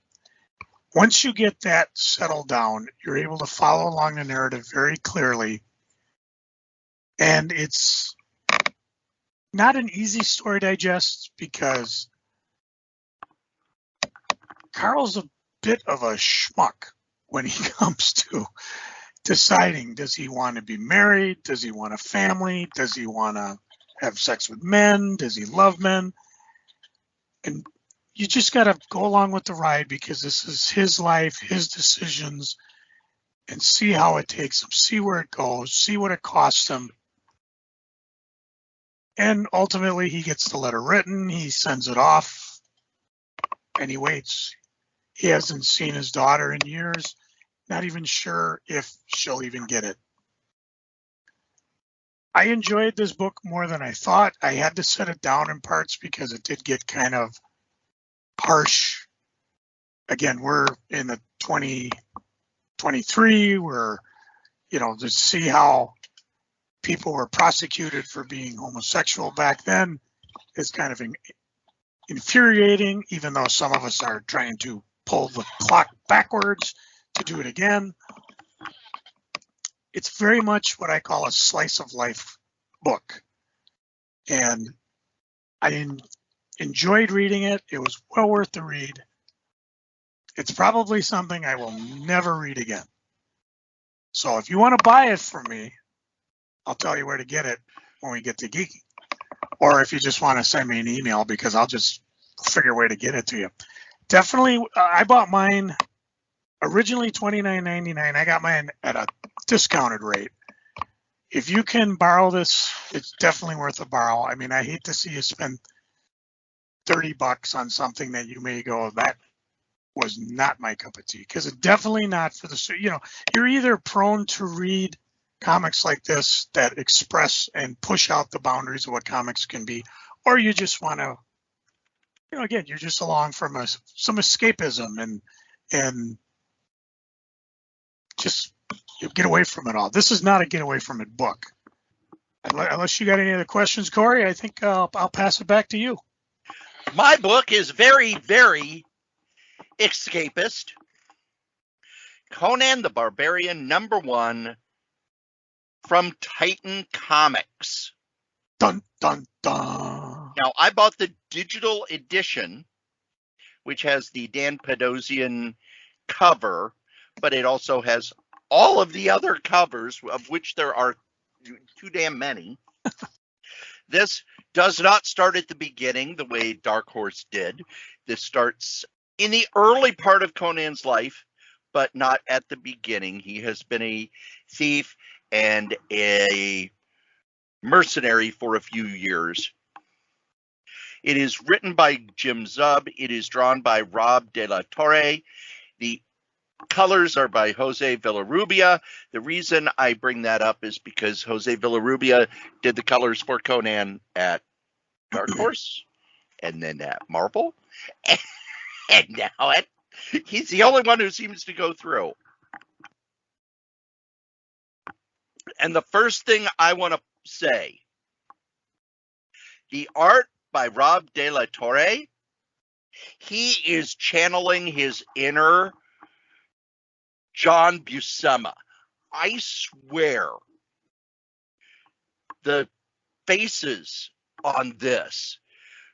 Once you get that settled down, you're able to follow along the narrative very clearly. And it's not an easy story to digest because Carl's a bit of a schmuck when he comes to deciding, does he want to be married? Does he want a family? Does he want to have sex with men? Does he love men? And you just got to go along with the ride because this is his life, his decisions, and see how it takes him, see where it goes, see what it costs him. And ultimately, he gets the letter written, he sends it off, and he waits. He hasn't seen his daughter in years, not even sure if she'll even get it. I enjoyed this book more than I thought. I had to set it down in parts because it did get kind of harsh. Again, we're in the 2023, we're, to see how people were prosecuted for being homosexual back then is kind of infuriating, even though some of us are trying to pull the clock backwards to do it again. It's very much what I call a slice of life book. And I enjoyed reading it. It was well worth the read. It's probably something I will never read again. So if you want to buy it from me, I'll tell you where to get it when we get to Geeky. Or if you just want to send me an email, because I'll just figure a way to get it to you. Definitely, I bought mine originally $29.99. I got mine at a discounted rate. If you can borrow this, it's definitely worth a borrow. I mean, I hate to see you spend $30 on something that you may go, that was not my cup of tea, because it's definitely not for the, you're either prone to read comics like this that express and push out the boundaries of what comics can be, or you just want to, again, you're just along from some escapism and just get away from it all. This is not a get away from it book. Unless you got any other questions, Cory, I think I'll pass it back to you. My book is very, very escapist. Conan the Barbarian #1 from Titan Comics. Dun, dun, dun. Now, I bought the digital edition, which has the Dan Pedosian cover, but it also has all of the other covers, of which there are too damn many. This does not start at the beginning the way Dark Horse did. This starts in the early part of Conan's life, but not at the beginning. He has been a thief and a mercenary for a few years. It is written by Jim Zub. It is drawn by Rob De La Torre. The colors are by Jose Villarrubia. The reason I bring that up is because Jose Villarrubia did the colors for Conan at Dark Horse, and then at Marvel, and now he's the only one who seems to go through. And the first thing I want to say, the art by Rob De La Torre, he is channeling his inner John Buscema. I swear, the faces on this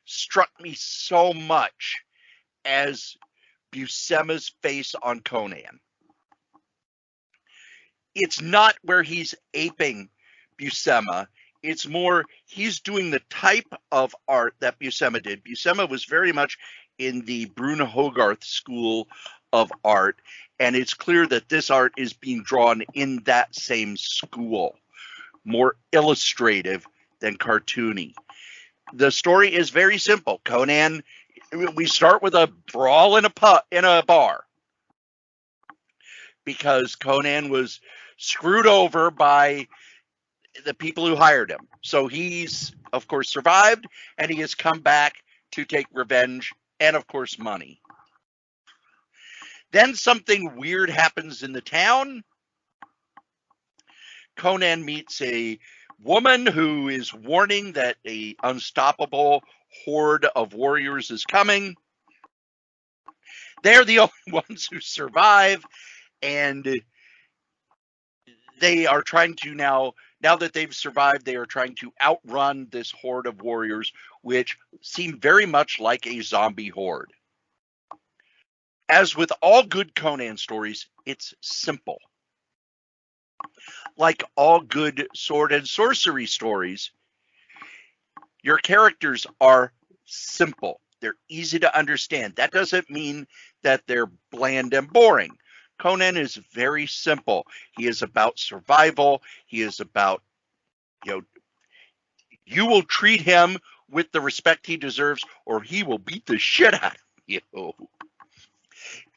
struck me so much as Buscema's face on Conan. It's not where he's aping Buscema. It's more he's doing the type of art that Buscema did. Buscema was very much in the Bruno Hogarth school of art, and it's clear that this art is being drawn in that same school, more illustrative than cartoony. The story is very simple. Conan, we start with a brawl in a bar because Conan was screwed over by the people who hired him. So he's, of course, survived, and he has come back to take revenge and, of course, money. Then something weird happens in the town. Conan meets a woman who is warning that an unstoppable horde of warriors is coming. They're the only ones who survive, and they are trying to now that they've survived, they are trying to outrun this horde of warriors, which seem very much like a zombie horde. As with all good Conan stories, it's simple. Like all good sword and sorcery stories, your characters are simple. They're easy to understand. That doesn't mean that they're bland and boring. Conan is very simple. He is about survival. He is about, you will treat him with the respect he deserves, or he will beat the shit out of you.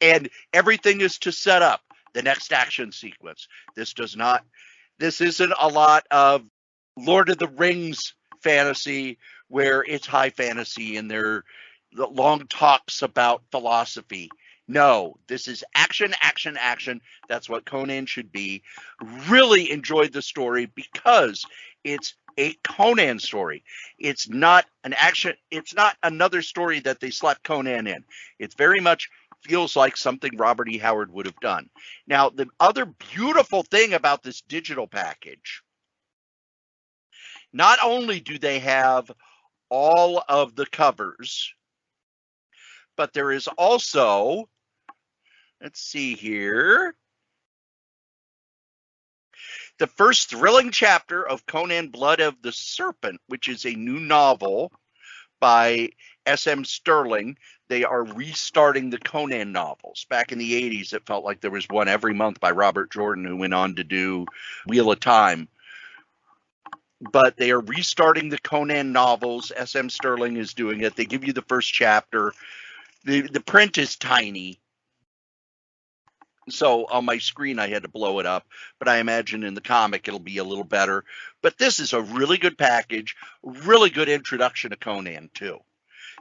And everything is to set up the next action sequence. This isn't a lot of Lord of the Rings fantasy where it's high fantasy and there are long talks about philosophy. No, this is action, action, action. That's what Conan should be. Really enjoyed the story because it's a Conan story. It's not an action. It's not another story that they slapped Conan in. It's very much feels like something Robert E. Howard would have done. Now, the other beautiful thing about this digital package, not only do they have all of the covers, but there is also, let's see here, the first thrilling chapter of Conan Blood of the Serpent, which is a new novel by S.M. Sterling. They are restarting the Conan novels. Back in the 80s, it felt like there was one every month by Robert Jordan, who went on to do Wheel of Time. But they are restarting the Conan novels. S.M. Sterling is doing it. They give you the first chapter. The print is tiny. So on my screen, I had to blow it up. But I imagine in the comic, it'll be a little better. But this is a really good package. Really good introduction to Conan, too.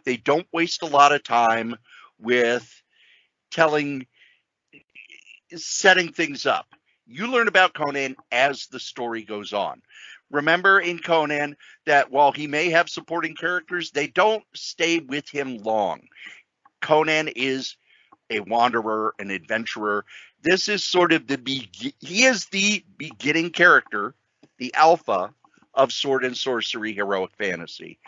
They don't waste a lot of time with setting things up. You learn about Conan as the story goes on. Remember in Conan that while he may have supporting characters, they don't stay with him long. Conan is a wanderer, an adventurer. This is sort of he is the beginning character, the alpha of sword and sorcery heroic fantasy.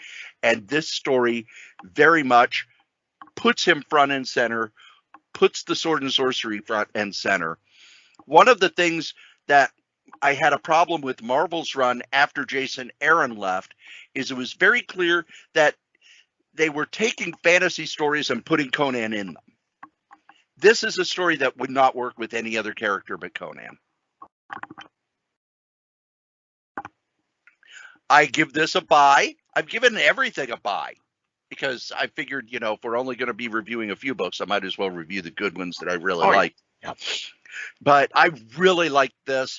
And this story very much puts him front and center, puts the sword and sorcery front and center. One of the things that I had a problem with Marvel's run after Jason Aaron left is it was very clear that they were taking fantasy stories and putting Conan in them. This is a story that would not work with any other character but Conan. I give this a buy. I've given everything a buy because I figured, if we're only going to be reviewing a few books, I might as well review the good ones that I really like. Yeah. But I really like this.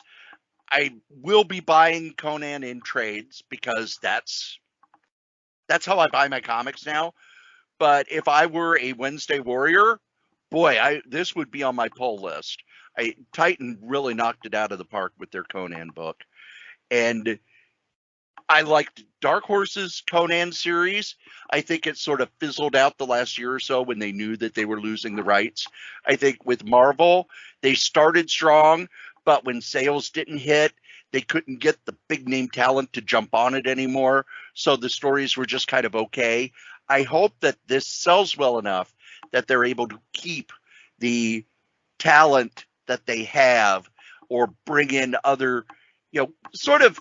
I will be buying Conan in trades because that's how I buy my comics now. But if I were a Wednesday Warrior, boy, this would be on my pull list. Titan really knocked it out of the park with their Conan book. And I liked Dark Horse's Conan series. I think it sort of fizzled out the last year or so when they knew that they were losing the rights. I think with Marvel, they started strong, but when sales didn't hit, they couldn't get the big name talent to jump on it anymore. So the stories were just kind of okay. I hope that this sells well enough that they're able to keep the talent that they have or bring in other, sort of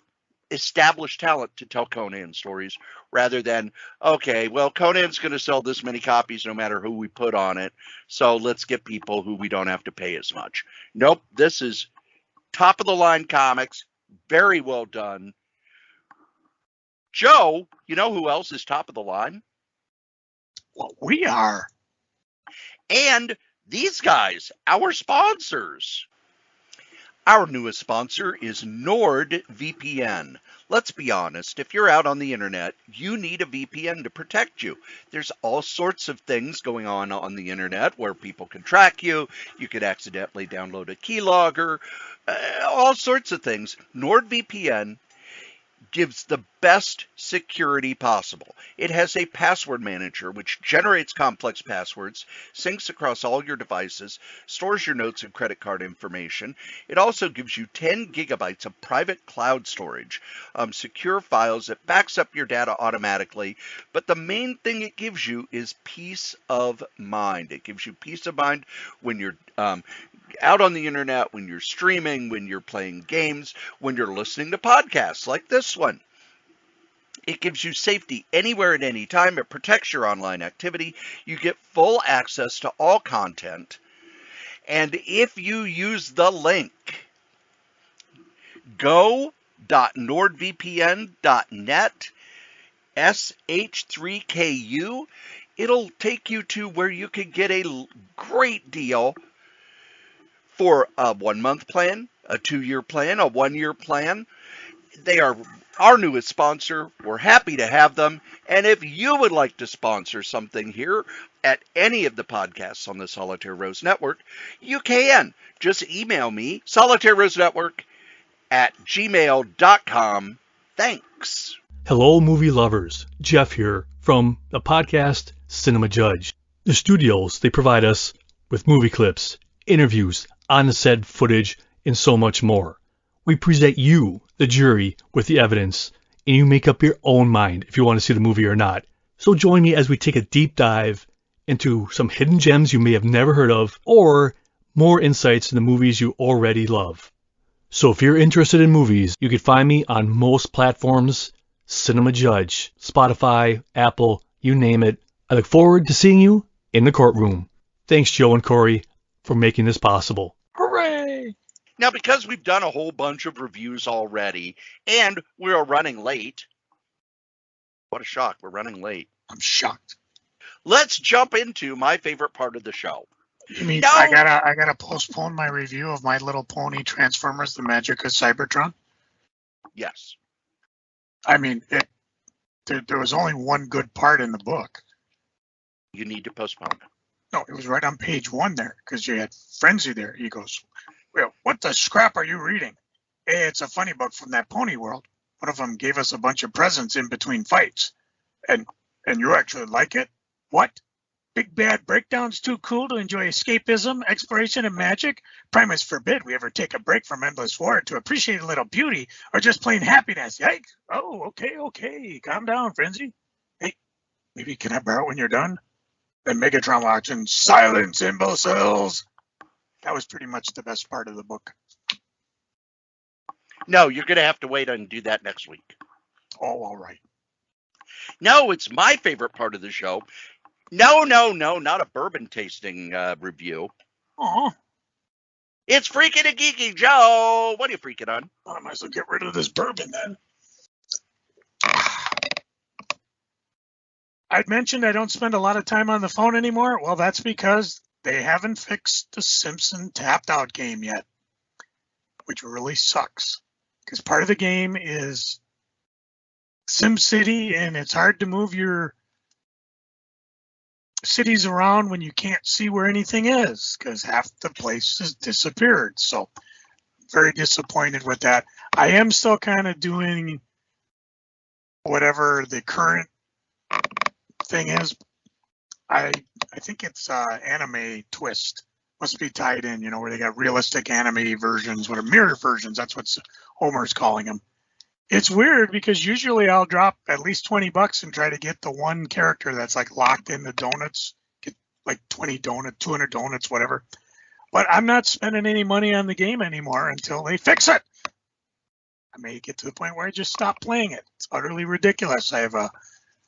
established talent to tell Conan stories rather than, okay, well, Conan's going to sell this many copies no matter who we put on it. So let's get people who we don't have to pay as much. Nope. This is top of the line comics. Very well done. Joe, you know who else is top of the line? Well, we are. And these guys, our sponsors. Our newest sponsor is NordVPN. Let's be honest, if you're out on the internet, you need a VPN to protect you. There's all sorts of things going on the internet where people can track you. You could accidentally download a keylogger, all sorts of things. NordVPN gives the best security possible. It has a password manager which generates complex passwords, syncs across all your devices, stores your notes and credit card information. It also gives you 10 gigabytes of private cloud storage, secure files that backs up your data automatically. But the main thing it gives you is peace of mind. It gives you peace of mind when you're out on the internet, when you're streaming, when you're playing games, when you're listening to podcasts like this one. It gives you safety anywhere at any time. It protects your online activity. You get full access to all content. And if you use the link go.nordvpn.net sh3ku, it'll take you to where you can get a great deal for a 1-month plan, a 2-year plan, a 1-year plan. They are our newest sponsor. We're happy to have them. And if you would like to sponsor something here at any of the podcasts on the Solitaire Rose Network, you can. Just email me, solitairerosenetwork@gmail.com. Thanks. Hello, movie lovers. Jeff here from the podcast Cinema Judge. The studios, they provide us with movie clips, interviews, on-the-set footage, and so much more. We present you, the jury, with the evidence, and you make up your own mind if you want to see the movie or not. So join me as we take a deep dive into some hidden gems you may have never heard of, or more insights into movies you already love. So if you're interested in movies, you can find me on most platforms, Cinema Judge, Spotify, Apple, you name it. I look forward to seeing you in the courtroom. Thanks, Joe and Cory, for making this possible. Hooray! Now, because we've done a whole bunch of reviews already, and we're running late. What a shock, we're running late. I'm shocked. Let's jump into my favorite part of the show. You mean No. I gotta postpone my review of My Little Pony Transformers: The Magic of Cybertron? Yes. I mean, there was only one good part in the book. You need to postpone it. No, it was right on page 1 there, because you had Frenzy there. He goes, well, what the scrap are you reading? Hey, it's a funny book from that pony world. One of them gave us a bunch of presents in between fights. And you actually like it? What? Big Bad Breakdown's too cool to enjoy escapism, exploration, and magic? Primus forbid we ever take a break from endless war to appreciate a little beauty or just plain happiness. Yikes. Oh, okay. Calm down, Frenzy. Hey, maybe can I borrow it when you're done? Then Megatron walks in, silence, imbeciles. That was pretty much the best part of the book. No, you're going to have to wait and do that next week. Oh, all right. No, it's my favorite part of the show. No, not a bourbon tasting review. Aw. It's Freaking and Geeky, Joe. What are you freaking on? I might as well get rid of this bourbon then. I'd mentioned I don't spend a lot of time on the phone anymore. Well, that's because they haven't fixed the Simpson tapped out game yet, which really sucks. Because part of the game is SimCity, and it's hard to move your cities around when you can't see where anything is, because half the place has disappeared. So, very disappointed with that. I am still kind of doing whatever the current thing is. I think it's anime twist. Must be tied in, where they got realistic anime versions, what are mirror versions. That's what Homer's calling them. It's weird because usually I'll drop at least $20 and try to get the one character that's like locked in the donuts, get like 20 donuts, 200 donuts, whatever. But I'm not spending any money on the game anymore until they fix it. I may get to the point where I just stop playing it. It's utterly ridiculous. I have a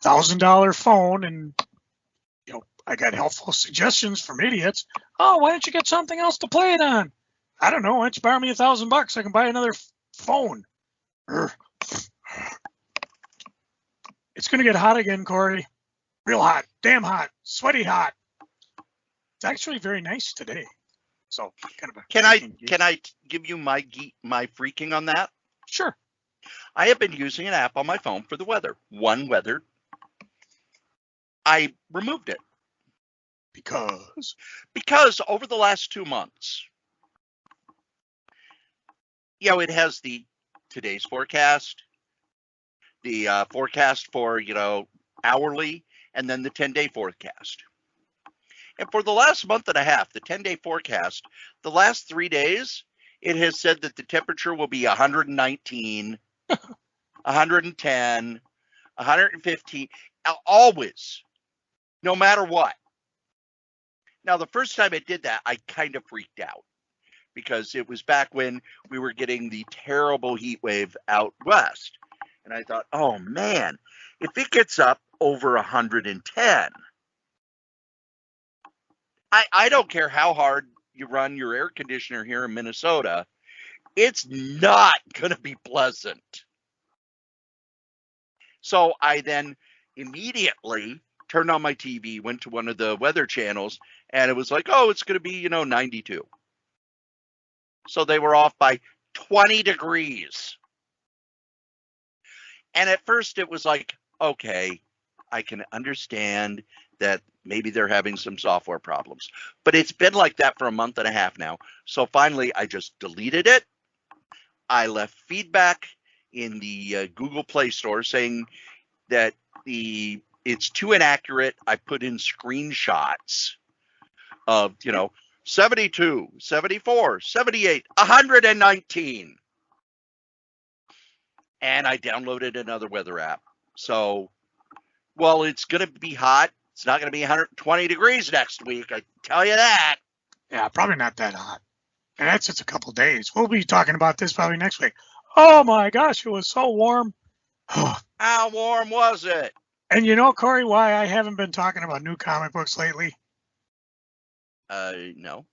$1,000 phone, and I got helpful suggestions from idiots. Oh, why don't you get something else to play it on? I don't know. Why don't you borrow me $1,000? I can buy another phone. It's going to get hot again, Cory. Real hot. Damn hot. Sweaty hot. It's actually very nice today. So kind of a Can I give you my freaking on that? Sure. I have been using an app on my phone for the weather. One Weather. I removed it. Because over the last 2 months, it has the today's forecast, the forecast for, hourly, and then the 10-day forecast. And for the last month and a half, the 10-day forecast, the last 3 days, it has said that the temperature will be 119, 110, 115, always, no matter what. Now, the first time it did that, I kind of freaked out because it was back when we were getting the terrible heat wave out west. And I thought, oh, man, if it gets up over 110, I don't care how hard you run your air conditioner here in Minnesota, it's not going to be pleasant. So I then immediately turned on my TV, went to one of the weather channels, and it was like, oh, it's going to be, 92. So they were off by 20 degrees. And at first it was like, okay, I can understand that maybe they're having some software problems. But it's been like that for a month and a half now. So finally, I just deleted it. I left feedback in the Google Play Store saying that it's too inaccurate. I put in screenshots of, 72, 74, 78, 119. And I downloaded another weather app. So, well, it's going to be hot. It's not going to be 120 degrees next week. I tell you that. Yeah, probably not that hot. And that's just a couple of days. We'll be talking about this probably next week. Oh my gosh, it was so warm. How warm was it? And Cory, why I haven't been talking about new comic books lately? No.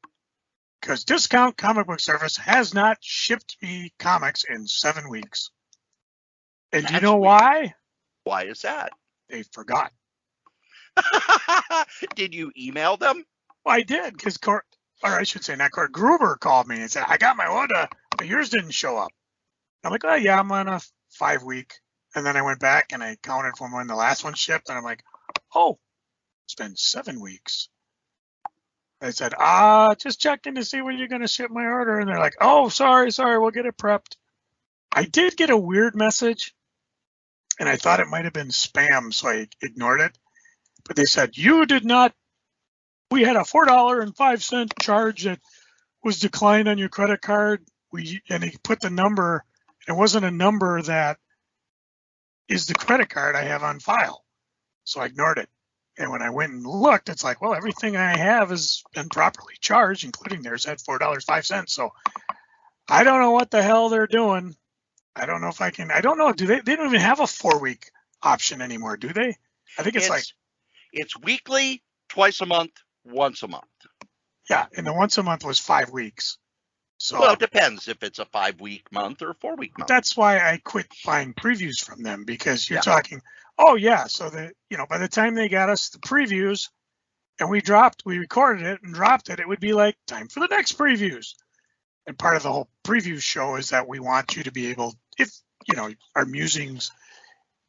Because Discount Comic Book Service has not shipped me comics in 7 weeks. And do you know why? Why is that? They forgot. Did you email them? Well, I did, because Cory, or I should say not Cory, Gruber called me and said, I got my order, but yours didn't show up. I'm like, oh yeah, I'm on a 5-week. And then I went back and I counted from when the last one shipped, and I'm like, oh, it's been 7 weeks. I said, just checking to see when you're going to ship my order. And they're like, oh, sorry, we'll get it prepped. I did get a weird message, and I thought it might have been spam, so I ignored it. But they said, you did not, we had a $4.05 charge that was declined on your credit card. And he put the number, it wasn't a number that is the credit card I have on file. So I ignored it. And when I went and looked, it's like, well, everything I have has been properly charged, including theirs at $4.05. So I don't know what the hell they're doing. I don't know if I can, I don't know. They don't even have a 4-week option anymore, do they? I think it's weekly, twice a month, once a month. Yeah, and the once a month was 5 weeks. So, well, it depends if it's a 5-week month or a 4-week month. That's why I quit buying previews from them, because you're talking, oh yeah, so by the time they got us the previews and we recorded it and dropped it, it would be like time for the next previews. And part of the whole preview show is that we want you to be able, if our musings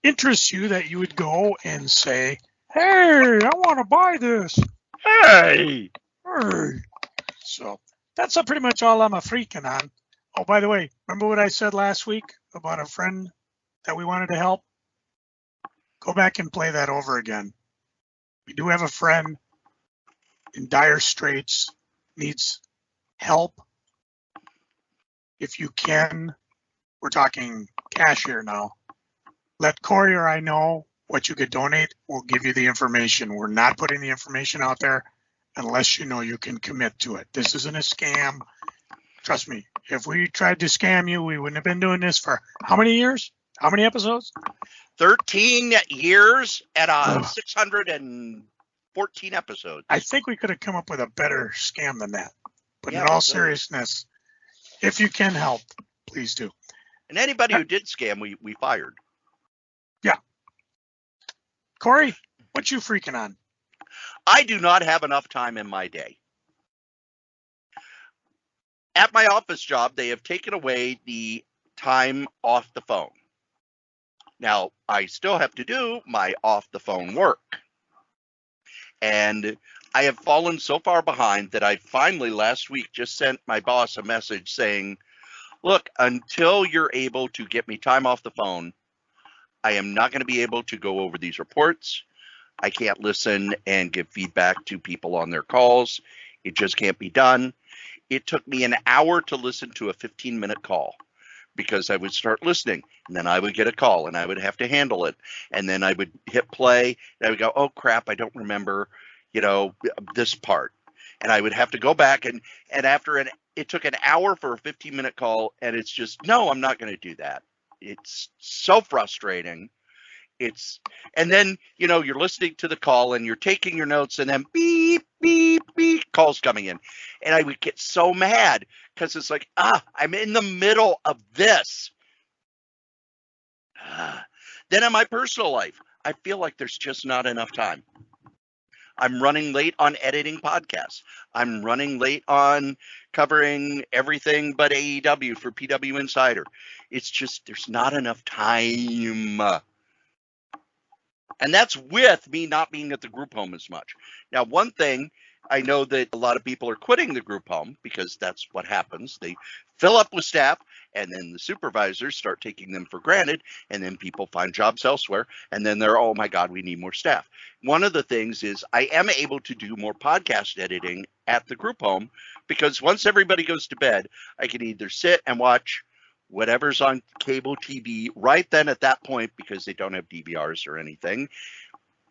interest you, that you would go and say, hey, I want to buy this. Hey. So that's pretty much all I'm a freaking on. Oh, by the way, remember what I said last week about a friend that we wanted to help? Go back and play that over again. We do have a friend in dire straits, needs help. If you can, we're talking cash here now. Let Cory or I know what you could donate. We'll give you the information. We're not putting the information out there unless you can commit to it. This isn't a scam. Trust me, if we tried to scam you, we wouldn't have been doing this for how many years? How many episodes? 13 years at 614 episodes. I think we could have come up with a better scam than that. But in all seriousness, if you can help, please do. And anybody who did scam, we fired. Yeah. Cory, what you freaking on? I do not have enough time in my day. At my office job, they have taken away the time off the phone. Now, I still have to do my off the phone work. And I have fallen so far behind that I finally last week just sent my boss a message saying, look, until you're able to get me time off the phone, I am not going to be able to go over these reports. I can't listen and give feedback to people on their calls. It just can't be done. It took me an hour to listen to a 15-minute call because I would start listening and then I would get a call and I would have to handle it. And then I would hit play and I would go, oh crap, I don't remember, this part. And I would have to go back and it took an hour for a 15-minute call. And it's just, no, I'm not going to do that. It's so frustrating. And then, you're listening to the call and you're taking your notes and then beep, beep, beep, calls coming in. And I would get so mad because it's like, I'm in the middle of this. Then in my personal life, I feel like there's just not enough time. I'm running late on editing podcasts. I'm running late on covering everything but AEW for PW Insider. It's just, there's not enough time. And that's with me not being at the group home as much. Now, one thing, I know that a lot of people are quitting the group home because that's what happens. They fill up with staff and then the supervisors start taking them for granted. And then people find jobs elsewhere. And then they're, oh my God, we need more staff. One of the things is I am able to do more podcast editing at the group home because once everybody goes to bed, I can either sit and watch whatever's on cable TV right then at that point because they don't have DVRs or anything,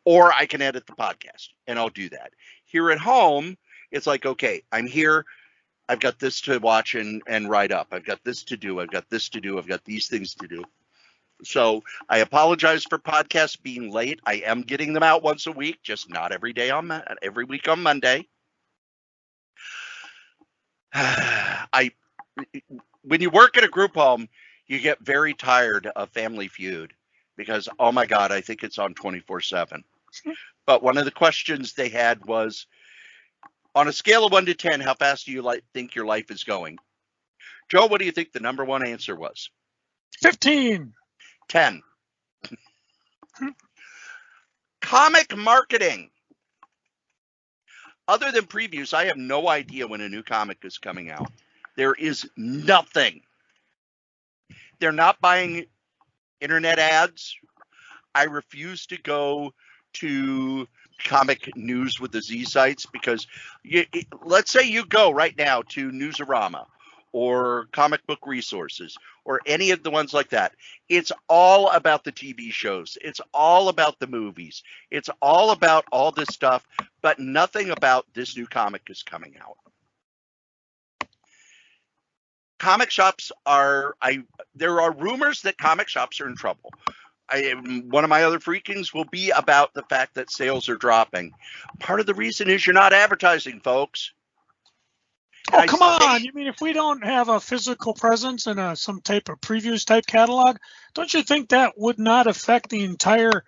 or I can edit the podcast and I'll do that. Here at home, it's like, okay, I'm here. I've got this to watch and write up. I've got this to do. I've got this to do. I've got these things to do. So I apologize for podcasts being late. I am getting them out once a week, just not every week on Monday. When you work at a group home, you get very tired of Family Feud because, oh my God, I think it's on 24/7. But one of the questions they had was, on a scale of 1 to 10, how fast do you think your life is going? Joe, what do you think the number one answer was? 15. 10. Comic marketing. Other than previews, I have no idea when a new comic is coming out. There is nothing. They're not buying internet ads. I refuse to go to comic news with the Z sites because let's say you go right now to Newsarama or Comic Book Resources or any of the ones like that. It's all about the TV shows. It's all about the movies. It's all about all this stuff, but nothing about this new comic is coming out. Comic shops there are rumors that comic shops are in trouble. One of my other freakings will be about the fact that sales are dropping. Part of the reason is you're not advertising, folks. Oh, come on. You mean if we don't have a physical presence and some type of previews type catalog, don't you think that would not affect the entire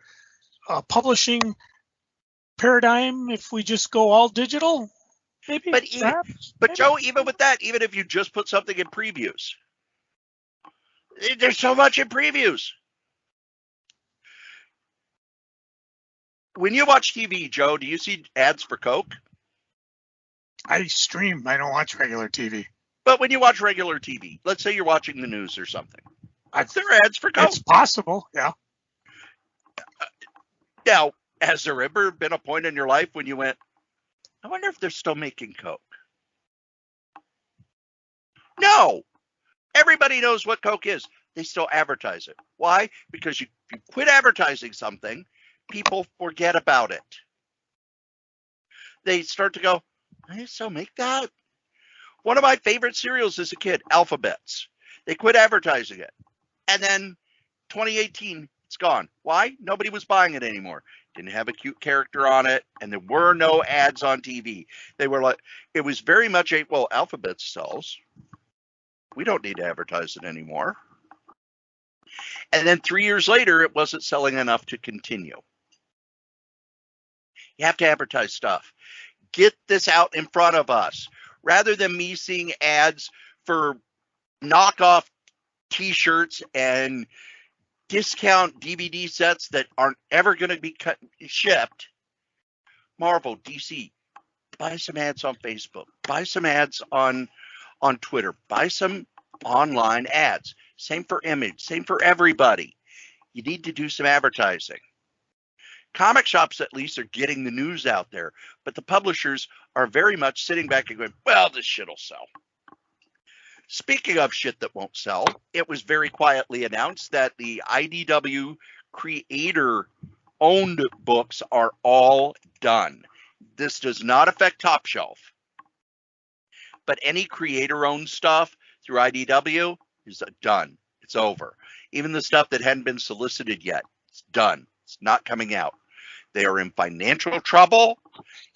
publishing paradigm if we just go all digital? Maybe, but Joe, even with that, even if you just put something in previews, there's so much in previews. When you watch TV, Joe, do you see ads for Coke? I stream. I don't watch regular TV. But when you watch regular TV, let's say you're watching the news or something, are there ads for Coke? It's possible, yeah. Now, has there ever been a point in your life when you went, I wonder if they're still making Coke? No. Everybody knows what Coke is. They still advertise it. Why? Because if you quit advertising something, people forget about it. They start to go, I still make that? One of my favorite cereals as a kid, Alphabets. They quit advertising it. And then 2018, it's gone. Why? Nobody was buying it anymore. Didn't have a cute character on it, and there were no ads on TV. They were like, it was very much Alphabet sells. We don't need to advertise it anymore. And then 3 years later, it wasn't selling enough to continue. You have to advertise stuff. Get this out in front of us. Rather than me seeing ads for knockoff T-shirts and discount DVD sets that aren't ever going to be shipped. Marvel, DC, buy some ads on Facebook. Buy some ads on Twitter. Buy some online ads. Same for Image. Same for everybody. You need to do some advertising. Comic shops at least are getting the news out there, but the publishers are very much sitting back and going, well, this shit'll sell. Speaking of shit that won't sell, it was very quietly announced that the IDW creator-owned books are all done. This does not affect Top Shelf, but any creator-owned stuff through IDW is done. It's over. Even the stuff that hadn't been solicited yet, it's done. It's not coming out. They are in financial trouble,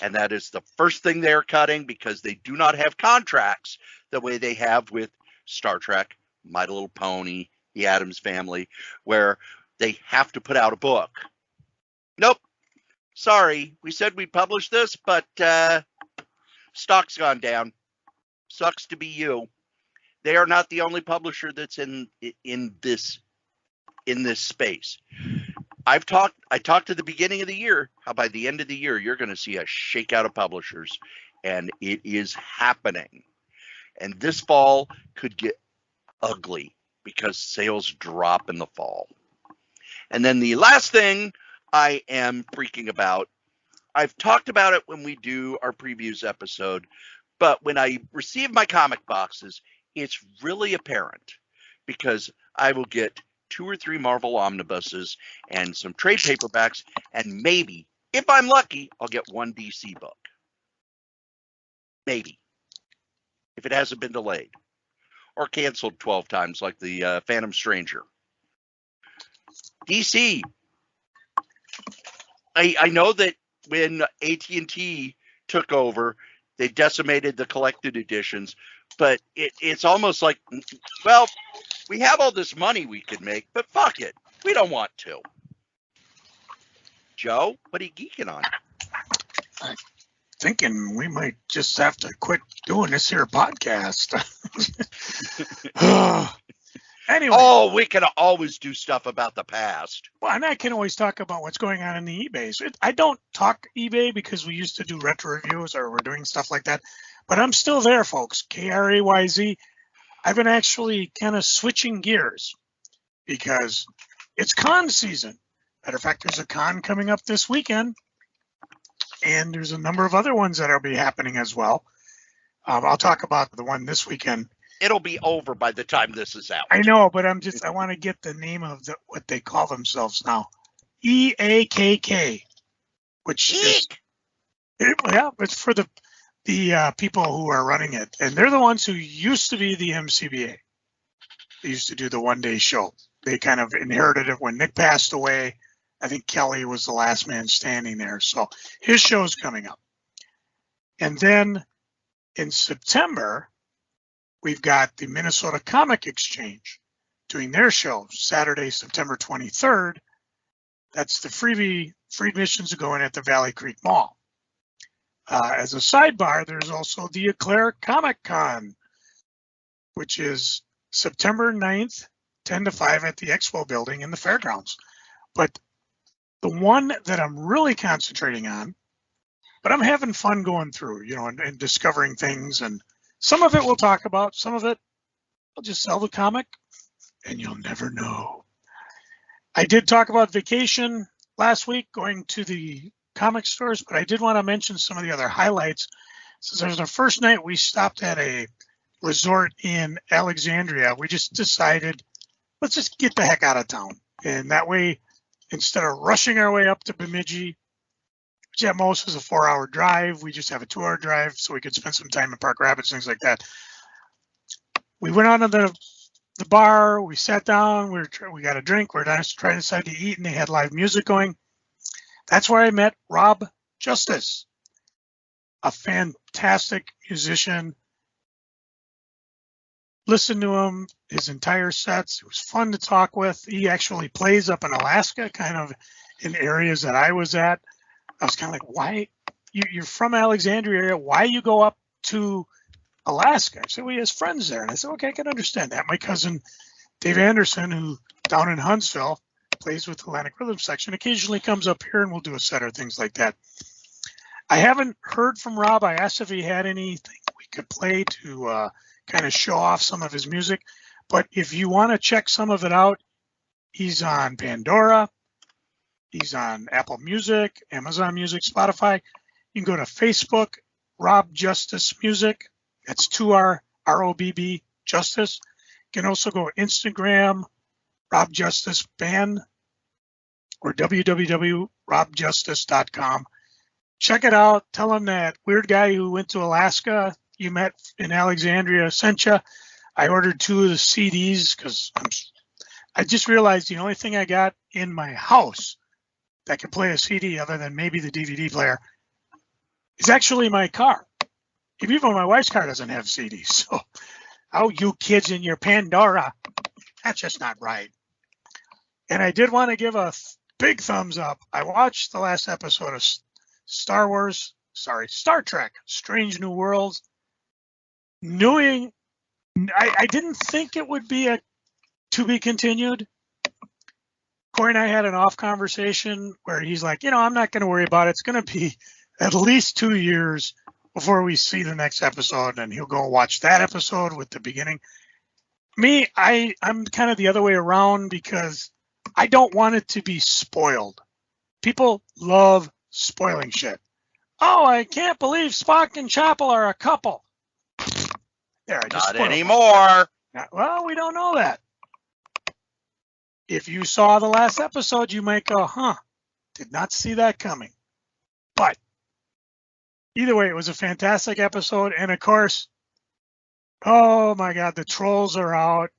and that is the first thing they are cutting because they do not have contracts the way they have with Star Trek, My Little Pony, The Addams Family, where they have to put out a book. Nope. Sorry, we said we'd publish this, but stock's gone down. Sucks to be you. They are not the only publisher that's in this space. I talked at the beginning of the year how by the end of the year you're going to see a shakeout of publishers, and it is happening. And this fall could get ugly because sales drop in the fall. And then the last thing I am freaking about, I've talked about it when we do our previews episode, but when I receive my comic boxes, it's really apparent because I will get 2 or 3 Marvel omnibuses and some trade paperbacks, and maybe, if I'm lucky, I'll get 1 DC book. Maybe. If it hasn't been delayed or canceled 12 times like the Phantom Stranger. DC. I know that when AT&T took over, they decimated the collected editions, but it's almost like, well, we have all this money we could make, but fuck it. We don't want to. Joe, what are you geeking on? I'm thinking we might just have to quit doing this here podcast. Anyway. Oh, we can always do stuff about the past. Well, and I can always talk about what's going on in the eBays. I don't talk eBay because we used to do retro reviews or we're doing stuff like that. But I'm still there, folks. KRAYZ. I've been actually kind of switching gears because it's con season. Matter of fact, there's a con coming up this weekend, and there's a number of other ones that will be happening as well. I'll talk about the one this weekend. It'll be over by the time this is out. I know, but I want to get the name of what they call themselves now. EAKK, which is, it's for the people who are running it. And they're the ones who used to be the MCBA. They used to do the one-day show. They kind of inherited it when Nick passed away. I think Kelly was the last man standing there. So his show's coming up. And then in September, we've got the Minnesota Comic Exchange doing their show Saturday, September 23rd. That's the free admissions to go in at the Valley Creek Mall. As a sidebar, there's also the Eclair Comic Con, which is September 9th, 10 to 5 at the Expo building in the fairgrounds. But the one that I'm really concentrating on, but I'm having fun going through, and discovering things, and some of it we'll talk about, some of it I'll just sell the comic and you'll never know. I did talk about vacation last week, going to the comic stores, but I did want to mention some of the other highlights. Since it was our first night, we stopped at a resort in Alexandria. We just decided, let's just get the heck out of town. And that way, instead of rushing our way up to Bemidji, which at most is a 4-hour drive, we just have a 2-hour drive so we could spend some time in Park Rapids, things like that. We went on to the bar, we sat down, we got a drink, we're trying to decide to eat, and they had live music going. That's where I met Rob Justice, a fantastic musician. Listened to him, his entire sets. It was fun to talk with. He actually plays up in Alaska, kind of in areas that I was at. I was kind of like, why? You're from Alexandria area. Why you go up to Alaska? I said, well, he has friends there. And I said, okay, I can understand that. My cousin, Dave Anderson, who down in Huntsville, plays with Atlantic Rhythm Section, occasionally comes up here and we'll do a set or things like that. I haven't heard from Rob. I asked if he had anything we could play to kind of show off some of his music. But if you want to check some of it out, He's on Pandora. He's on Apple Music, Amazon Music, Spotify. You can go to Facebook, Rob Justice Music. That's 2R, ROBB Justice. You can also go Instagram, Rob Justice Band, or www.robjustice.com. Check it out. Tell him that weird guy who went to Alaska you met in Alexandria sent you. I ordered 2 of the CDs because I just realized the only thing I got in my house that can play a CD other than maybe the DVD player is actually my car. Even my wife's car doesn't have CDs. So, oh, you kids in your Pandora, that's just not right. And I did want to give a big thumbs up. I watched the last episode of Star Trek, Strange New Worlds. Knowing, I didn't think it would be a to be continued. Cory and I had an off conversation where he's like, I'm not going to worry about it. It's going to be at least 2 years before we see the next episode, and he'll go watch that episode with the beginning. Me, I'm kind of the other way around because I don't want it to be spoiled. People love spoiling shit. Oh, I can't believe Spock and Chapel are a couple. There, I just not anymore. Well, we don't know that. If you saw the last episode, you might go, did not see that coming. But either way, it was a fantastic episode. And of course, oh my God, the trolls are out.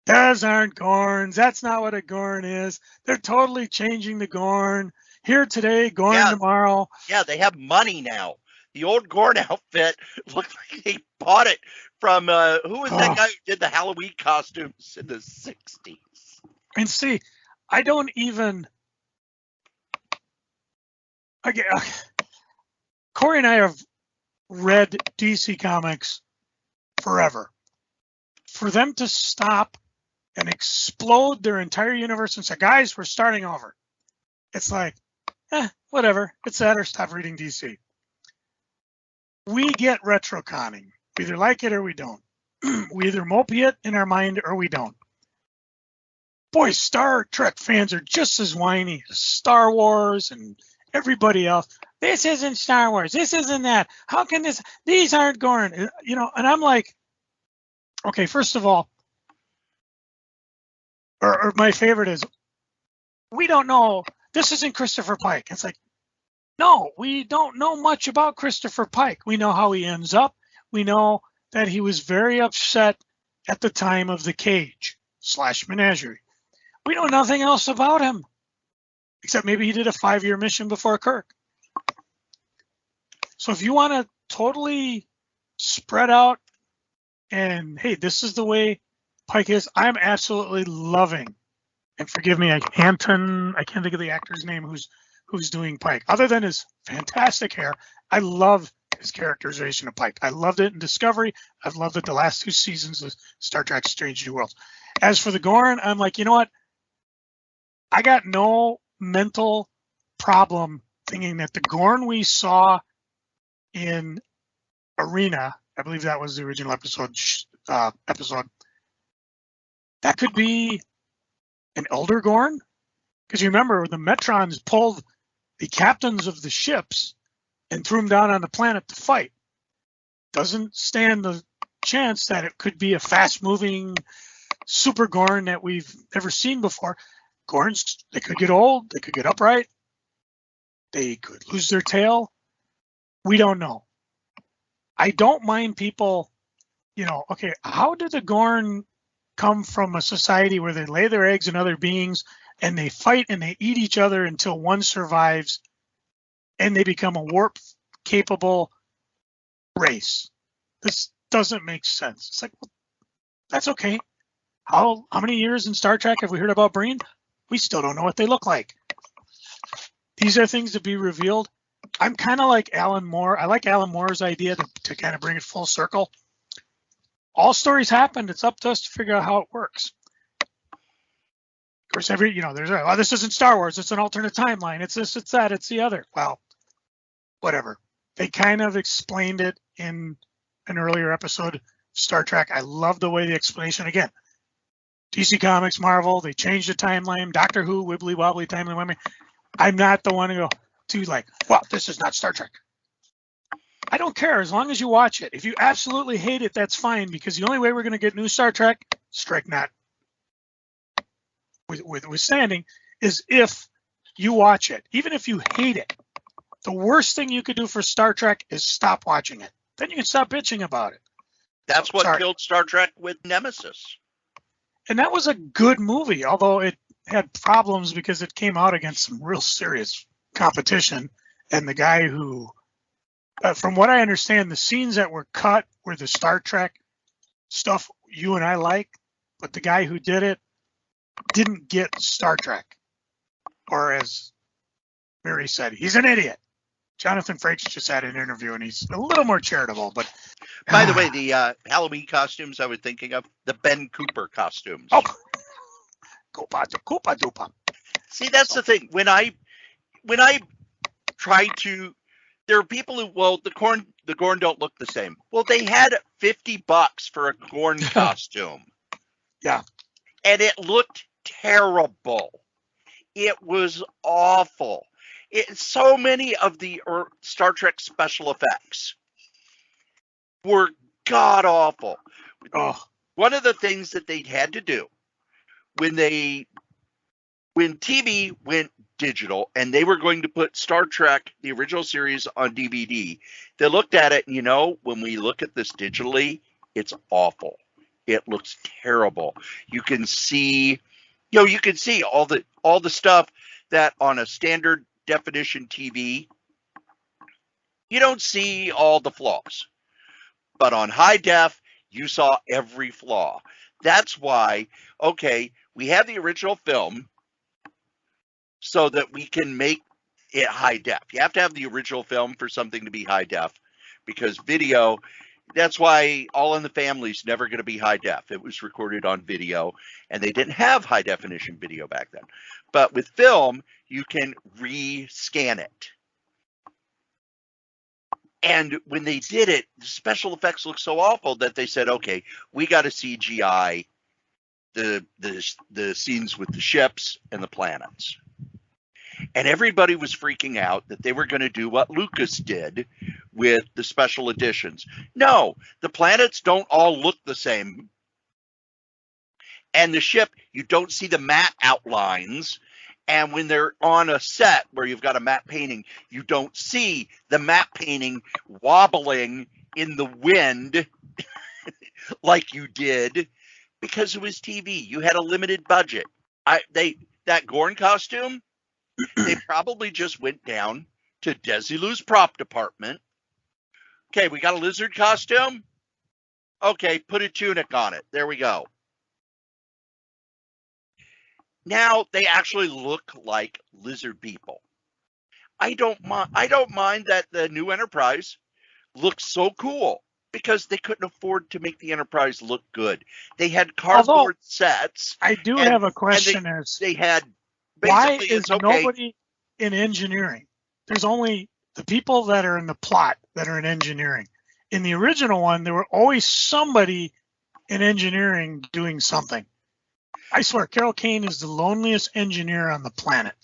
Those aren't Gorns. That's not what a Gorn is. They're totally changing the Gorn. Here today, Gorn tomorrow. Yeah, they have money now. The old Gorn outfit looked like they bought it from, who was that guy who did the Halloween costumes in the 60s? And see, I don't even... Cory and I have read DC Comics forever. For them to stop and explode their entire universe and say, guys, we're starting over. It's like, whatever. It's that or stop reading DC. We get retroconning. We either like it or we don't. We either mope it in our mind or we don't. Boy, Star Trek fans are just as whiny as Star Wars and everybody else. This isn't Star Wars. This isn't that. How can this? These aren't Gorn. And I'm like, okay, first of all, or my favorite is, we don't know. This isn't Christopher Pike. It's like, no, we don't know much about Christopher Pike. We know how he ends up. We know that he was very upset at the time of the Cage / Menagerie. We know nothing else about him, except maybe he did a 5-year mission before Kirk. So if you want to totally spread out and, hey, this is the way Pike is, I'm absolutely loving. And forgive me, Anton, I can't think of the actor's name who's doing Pike. Other than his fantastic hair, I love his characterization of Pike. I loved it in Discovery. I've loved it the last 2 seasons of Star Trek Strange New Worlds. As for the Gorn, I'm like, you know what? I got no mental problem thinking that the Gorn we saw in Arena, I believe that was the original episode, that could be an elder Gorn. Because you remember, the Metrons pulled the captains of the ships and threw them down on the planet to fight. Doesn't stand the chance that it could be a fast-moving super Gorn that we've never seen before. Gorns, they could get old, they could get upright, they could lose their tail. We don't know. I don't mind people, okay, how did the Gorn come from a society where they lay their eggs in other beings and they fight and they eat each other until one survives and they become a warp-capable race? This doesn't make sense. It's like, well, that's okay. How many years in Star Trek have we heard about Breen? We still don't know what they look like. These are things to be revealed. I'm kind of like Alan Moore. I like Alan Moore's idea to kind of bring it full circle. All stories happened. It's up to us to figure out how it works. Of course, this isn't Star Wars. It's an alternate timeline. It's this, it's that, it's the other. Well, whatever. They kind of explained it in an earlier episode of Star Trek. I love the way the explanation, again, DC Comics, Marvel, they changed the timeline. Doctor Who, wibbly wobbly timeline. I'm not the one to go to like, well, this is not Star Trek. I don't care as long as you watch it. If you absolutely hate it, that's fine, because the only way we're going to get new Star Trek, strike not withstanding, is if you watch it. Even if you hate it, the worst thing you could do for Star Trek is stop watching it. Then you can stop bitching about it. That's what killed Star Trek with Nemesis. And that was a good movie, although it had problems because it came out against some real serious competition. And the guy who, from what I understand, the scenes that were cut were the Star Trek stuff you and I like, but the guy who did it didn't get Star Trek. Or as Mary said, he's an idiot. Jonathan Frakes just had an interview, and he's a little more charitable. But by the way, the Halloween costumes I was thinking of, the Ben Cooper costumes. Oh, Koopa Doopa. See, that's the thing. When I try to, there are people who, well, the Gorn don't look the same. Well, they had $50 for a Gorn costume. Yeah, and it looked terrible. It was awful. So many of the Star Trek special effects were god awful. Oh. One of the things that they had to do when TV went digital and they were going to put Star Trek, the original series, on DVD, they looked at it and, when we look at this digitally, it's awful. It looks terrible. You can see, all the stuff that on a standard definition TV, you don't see all the flaws. But on high def, you saw every flaw. That's why, we have the original film so that we can make it high def. You have to have the original film for something to be high def, because video, that's why All in the Family is never going to be high def. It was recorded on video, and they didn't have high definition video back then. But with film, you can re-scan it. And when they did it, the special effects looked so awful that they said, okay, we got to CGI the scenes with the ships and the planets. And everybody was freaking out that they were going to do what Lucas did with the special editions. No, the planets don't all look the same. And the ship, you don't see the matte outlines. And when they're on a set where you've got a matte painting, you don't see the matte painting wobbling in the wind like you did, because it was TV. You had a limited budget. That Gorn costume, they probably just went down to Desilu's prop department. Okay, we got a lizard costume. Okay, put a tunic on it. There we go. Now they actually look like lizard people. I don't mind that the new Enterprise looks so cool, because they couldn't afford to make the Enterprise look good. They had cardboard sets. I do have a question. They had, why is nobody in engineering? There's only the people that are in the plot that are in engineering. In the original one, there were always somebody in engineering doing something. I swear, Carol Kane is the loneliest engineer on the planet.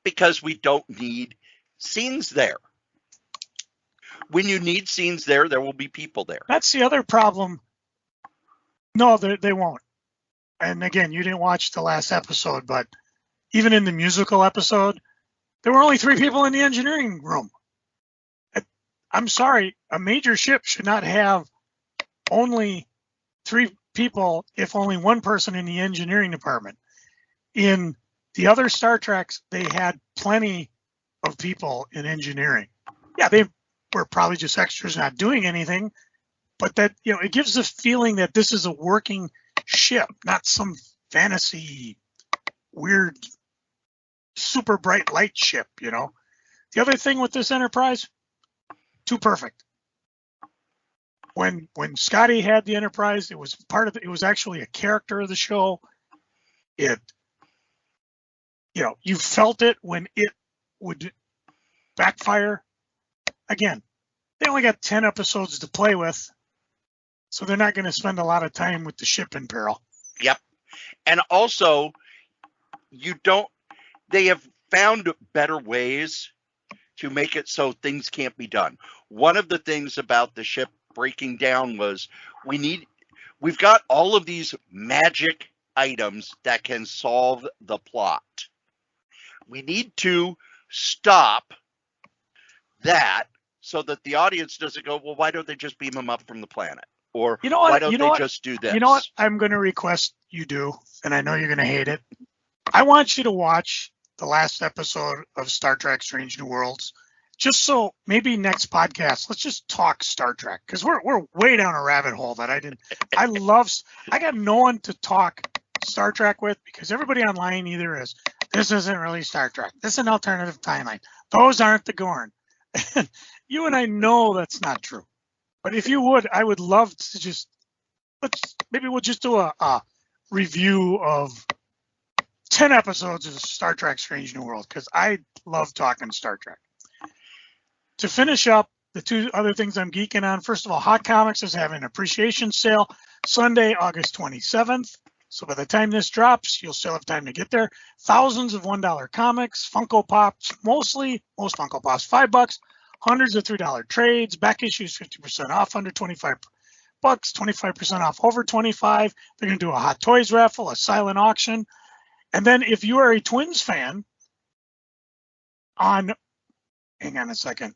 Because we don't need scenes there. When you need scenes there, there will be people there. That's the other problem. No, they won't. And again, you didn't watch the last episode, but even in the musical episode, there were only 3 people in the engineering room. I'm sorry, a major ship should not have only 3 people if only 1 person in the engineering department. In the other Star Treks, they had plenty of people in engineering. Yeah, they were probably just extras not doing anything, but that, it gives the feeling that this is a working ship, not some fantasy, weird, super bright light ship, The other thing with this Enterprise, too perfect. When Scotty had the Enterprise, it was it was actually a character of the show. You felt it when it would backfire. Again, they only got 10 episodes to play with, so they're not going to spend a lot of time with the ship in peril. Yep. And also, they have found better ways to make it so things can't be done. One of the things about the ship breaking down was we've got all of these magic items that can solve the plot. We need to stop that so that the audience doesn't go, well, why don't they just beam them up from the planet? Or why don't they just do this? You know what I'm going to request you do, and I know you're going to hate it. I want you to watch the last episode of Star Trek Strange New Worlds, just so maybe next podcast, let's just talk Star Trek, because we're way down a rabbit hole that I got no one to talk Star Trek with, because everybody online either is, this isn't really Star Trek, this is an alternative timeline, those aren't the Gorn. And you and I know that's not true. But if you would, I would love to we'll just do a review of 10 episodes of Star Trek Strange New World, because I love talking Star Trek. To finish up, the two other things I'm geeking on, first of all, Hot Comics is having an appreciation sale Sunday, August 27th. So by the time this drops, you'll still have time to get there. Thousands of $1 comics, Funko Pops, most Funko Pops $5, hundreds of $3 trades, back issues 50% off under $25, 25% off over $25. They're going to do a Hot Toys raffle, a silent auction. And then if you are a Twins fan, hang on a second.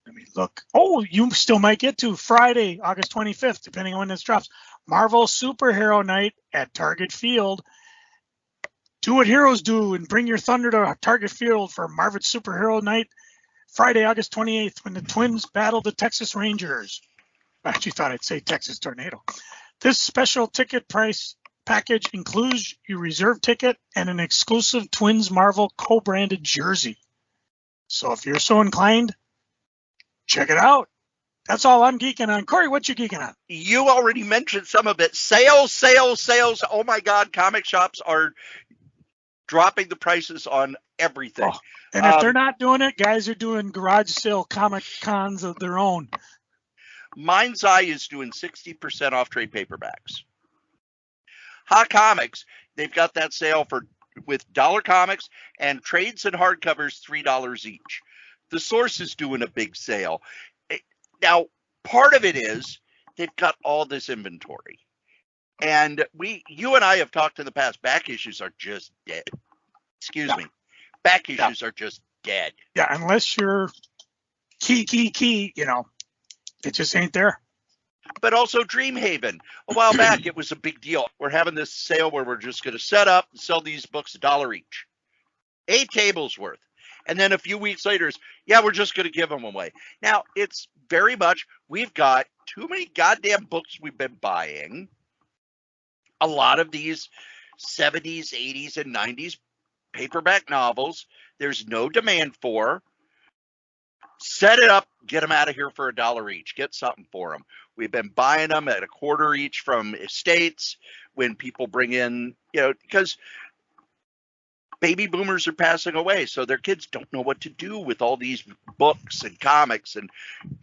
Let me look. Oh, you still might get to Friday, August 25th, depending on when this drops. Marvel Superhero Night at Target Field. Do what heroes do and bring your thunder to Target Field for Marvel Superhero Night, Friday, August 28th, when the Twins battle the Texas Rangers. I actually thought I'd say Texas Tornado. This special ticket price package includes your reserve ticket and an exclusive Twins Marvel co-branded jersey. So if you're so inclined, check it out. That's all I'm geeking on. Cory, what you geeking on? You already mentioned some of it. Sales. Oh my God, comic shops are dropping the prices on everything. Oh, and if they're not doing it, guys are doing garage sale comic cons of their own. Mind's Eye is doing 60% off trade paperbacks. Hot Comics, they've got that sale with dollar comics and trades and hardcovers $3 each. The Source is doing a big sale. Now, part of it is they've got all this inventory. And you and I have talked in the past, back issues are just dead. Excuse me. Back issues are just dead. Yeah, unless you're key, it just ain't there. But also Dreamhaven. A while back, it was a big deal. We're having this sale where we're just going to set up and sell these books $1 each. 8 tables worth. And then a few weeks later, we're just going to give them away. Now, it's very much, we've got too many goddamn books we've been buying. A lot of these 70s, 80s, and 90s paperback novels, there's no demand for. Set it up, get them out of here for $1 each. Get something for them. We've been buying them at $0.25 each from estates when people bring in, because baby boomers are passing away, so their kids don't know what to do with all these books and comics and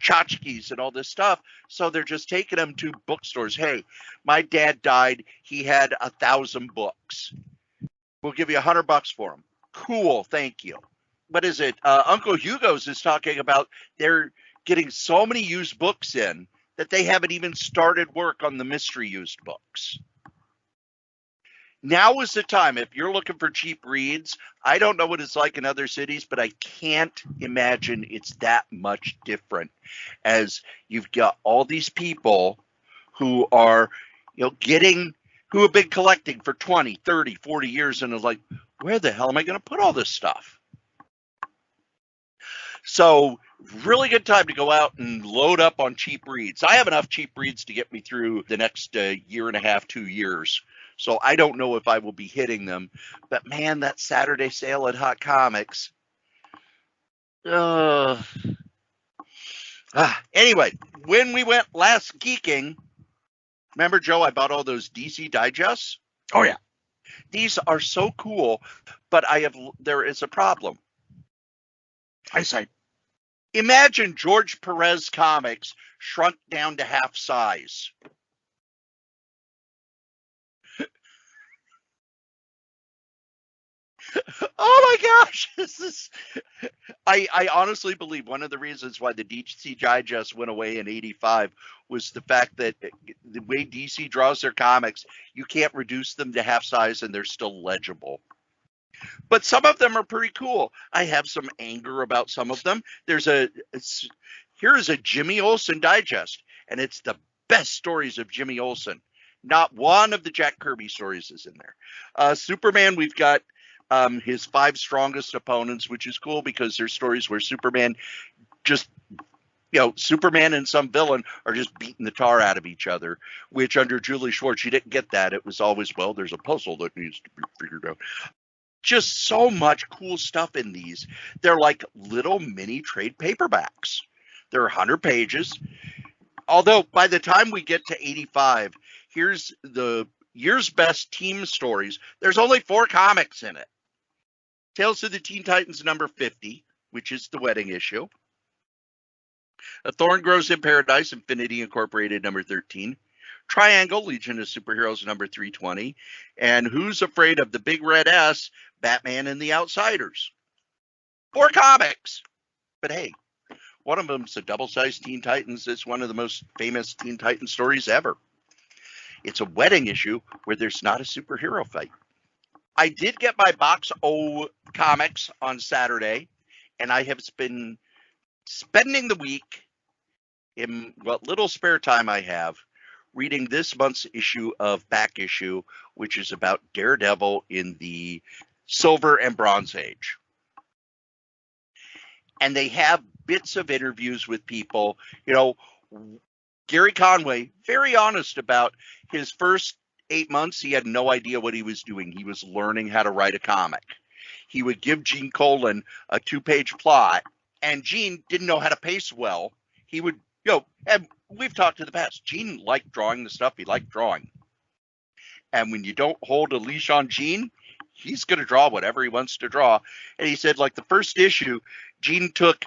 tchotchkes and all this stuff. So they're just taking them to bookstores. Hey, my dad died. He had 1,000 books. We'll give you $100 for them. Cool, thank you. What is it? Uncle Hugo's is talking about they're getting so many used books in that they haven't even started work on the mystery used books. Now is the time. If you're looking for cheap reads, I don't know what it's like in other cities, but I can't imagine it's that much different, as you've got all these people who are, who have been collecting for 20, 30, 40 years and are like, where the hell am I going to put all this stuff? So really good time to go out and load up on cheap reads. I have enough cheap reads to get me through the next year and a half, 2 years. So I don't know if I will be hitting them. But, man, that Saturday sale at Hot Comics. Anyway, when we went last geeking, remember, Joe, I bought all those DC digests? Oh, yeah. These are so cool, but there is a problem. Eyesight. Imagine George Perez comics shrunk down to half size. Oh my gosh, this is. I honestly believe one of the reasons why the DC Digest went away in '85 was the fact that the way DC draws their comics, you can't reduce them to half size and they're still legible. But some of them are pretty cool. I have some anger about some of them. Here's a Jimmy Olsen digest, and it's the best stories of Jimmy Olsen. Not one of the Jack Kirby stories is in there. Superman, we've got his 5 strongest opponents, which is cool because there's stories where Superman just, Superman and some villain are just beating the tar out of each other, which under Julie Schwartz, you didn't get that. It was always, well, there's a puzzle that needs to be figured out. Just so much cool stuff in these. They're like little mini trade paperbacks. They're 100 pages. Although by the time we get to 85, here's the year's best team stories. There's only 4 comics in it. Tales of the Teen Titans number 50, which is the wedding issue. A Thorn Grows in Paradise, Infinity Incorporated number 13. Triangle, Legion of Superheroes number 320. And Who's Afraid of the Big Red S, Batman and the Outsiders. 4 comics. But hey, one of them's a double-sized Teen Titans. It's one of the most famous Teen Titans stories ever. It's a wedding issue where there's not a superhero fight. I did get my Box O comics on Saturday, and I have been spending the week in what little spare time I have reading this month's issue of Back Issue, which is about Daredevil in the Silver and Bronze Age. And they have bits of interviews with people. Gary Conway, very honest about his first 8 months, he had no idea what he was doing. He was learning how to write a comic. He would give Gene Colan a 2-page plot, and Gene didn't know how to pace well. He would, and we've talked in the past, Gene liked drawing the stuff he liked drawing. And when you don't hold a leash on Gene, he's going to draw whatever he wants to draw. And he said, like the first issue, Gene took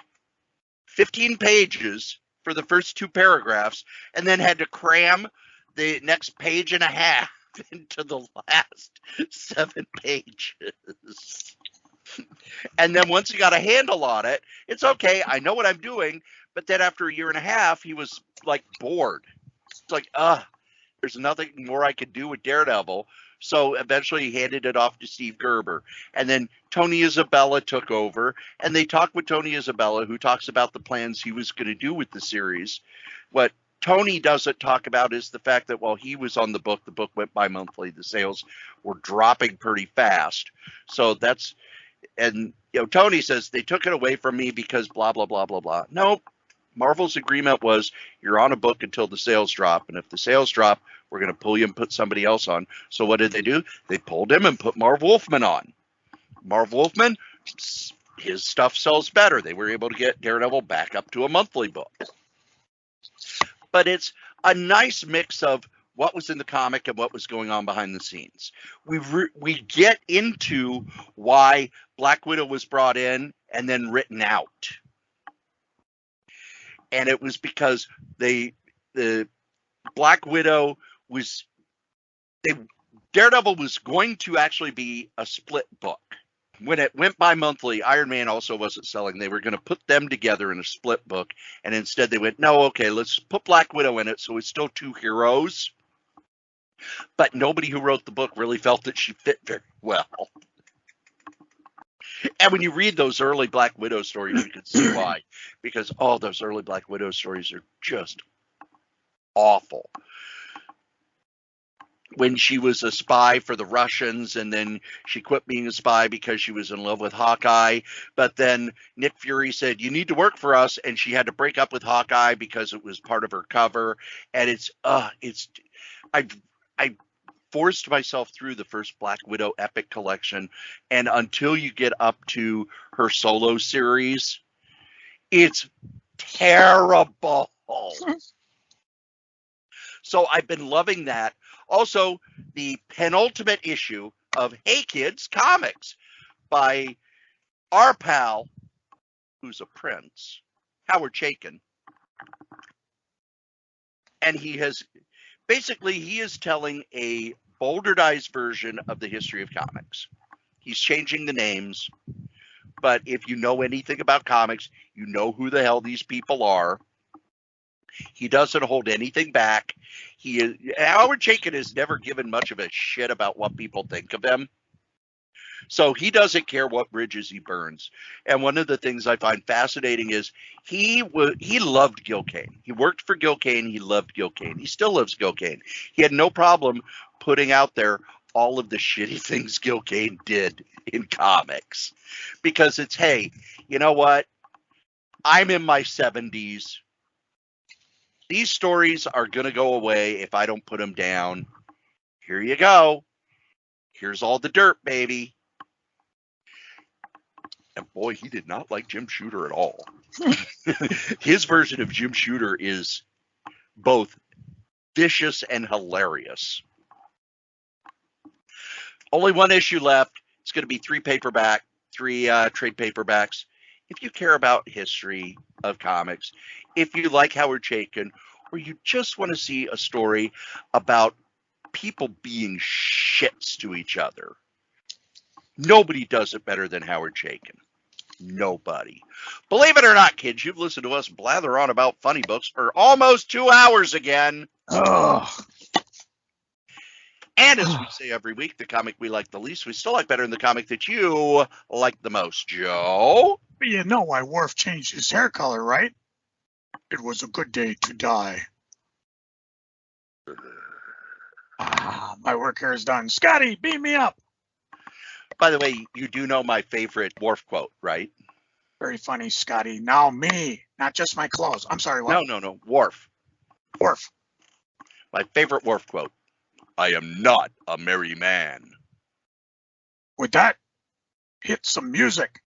15 pages for the first 2 paragraphs and then had to cram the next page and a half into the last 7 pages. And then once he got a handle on it, it's okay, I know what I'm doing. But then after a year and a half, he was like bored. It's like, there's nothing more I could do with Daredevil. So eventually he handed it off to Steve Gerber. And then Tony Isabella took over, and they talked with Tony Isabella, who talks about the plans he was going to do with the series. What Tony doesn't talk about is the fact that while he was on the book went bi-monthly. The sales were dropping pretty fast. So that's, and Tony says they took it away from me because blah, blah, blah, blah, blah. Nope. Marvel's agreement was you're on a book until the sales drop. And if the sales drop, we're going to pull you and put somebody else on. So what did they do? They pulled him and put Marv Wolfman on. Marv Wolfman, his stuff sells better. They were able to get Daredevil back up to a monthly book. But it's a nice mix of what was in the comic and what was going on behind the scenes. We get into why Black Widow was brought in and then written out. And it was because the Black Widow was Daredevil was going to actually be a split book. When it went bi-monthly, Iron Man also wasn't selling. They were going to put them together in a split book, and instead they went, no, okay, let's put Black Widow in it, so it's still 2 heroes. But nobody who wrote the book really felt that she fit very well. And when you read those early Black Widow stories, you can see why. Because, those early Black Widow stories are just awful. When she was a spy for the Russians, and then she quit being a spy because she was in love with Hawkeye. But then Nick Fury said, you need to work for us. And she had to break up with Hawkeye because it was part of her cover. And I forced myself through the first Black Widow Epic collection. And until you get up to her solo series, it's terrible. So I've been loving that. Also, the penultimate issue of Hey Kids Comics by our pal, who's a prince, Howard Chaykin. And he is telling a boulderized version of the history of comics. He's changing the names. But if you know anything about comics, you know who the hell these people are. He doesn't hold anything back. Howard Chaykin has never given much of a shit about what people think of him. So he doesn't care what bridges he burns. And one of the things I find fascinating is he loved Gil Kane. He worked for Gil Kane. He loved Gil Kane. He still loves Gil Kane. He had no problem putting out there all of the shitty things Gil Kane did in comics. Because it's, hey, you know what? I'm in my 70s. These stories are going to go away if I don't put them down. Here you go. Here's all the dirt, baby. And boy, he did not like Jim Shooter at all. His version of Jim Shooter is both vicious and hilarious. Only one issue left. It's going to be 3 trade paperbacks. If you care about history of comics, if you like Howard Chaykin, or you just want to see a story about people being shits to each other, nobody does it better than Howard Chaykin. Nobody. Believe it or not, kids, you've listened to us blather on about funny books for almost 2 hours again. Oh. And as we say every week, the comic we like the least, we still like better than the comic that you like the most. Joe? But you know why Worf changed his hair color, right? It was a good day to die. My work here is done. Scotty, beam me up. By the way, you do know my favorite Worf quote, right? Very funny, Scotty. Now me, not just my clothes. I'm sorry, what? No. Worf. Worf. My favorite Worf quote. I am not a merry man. With that, hit some music.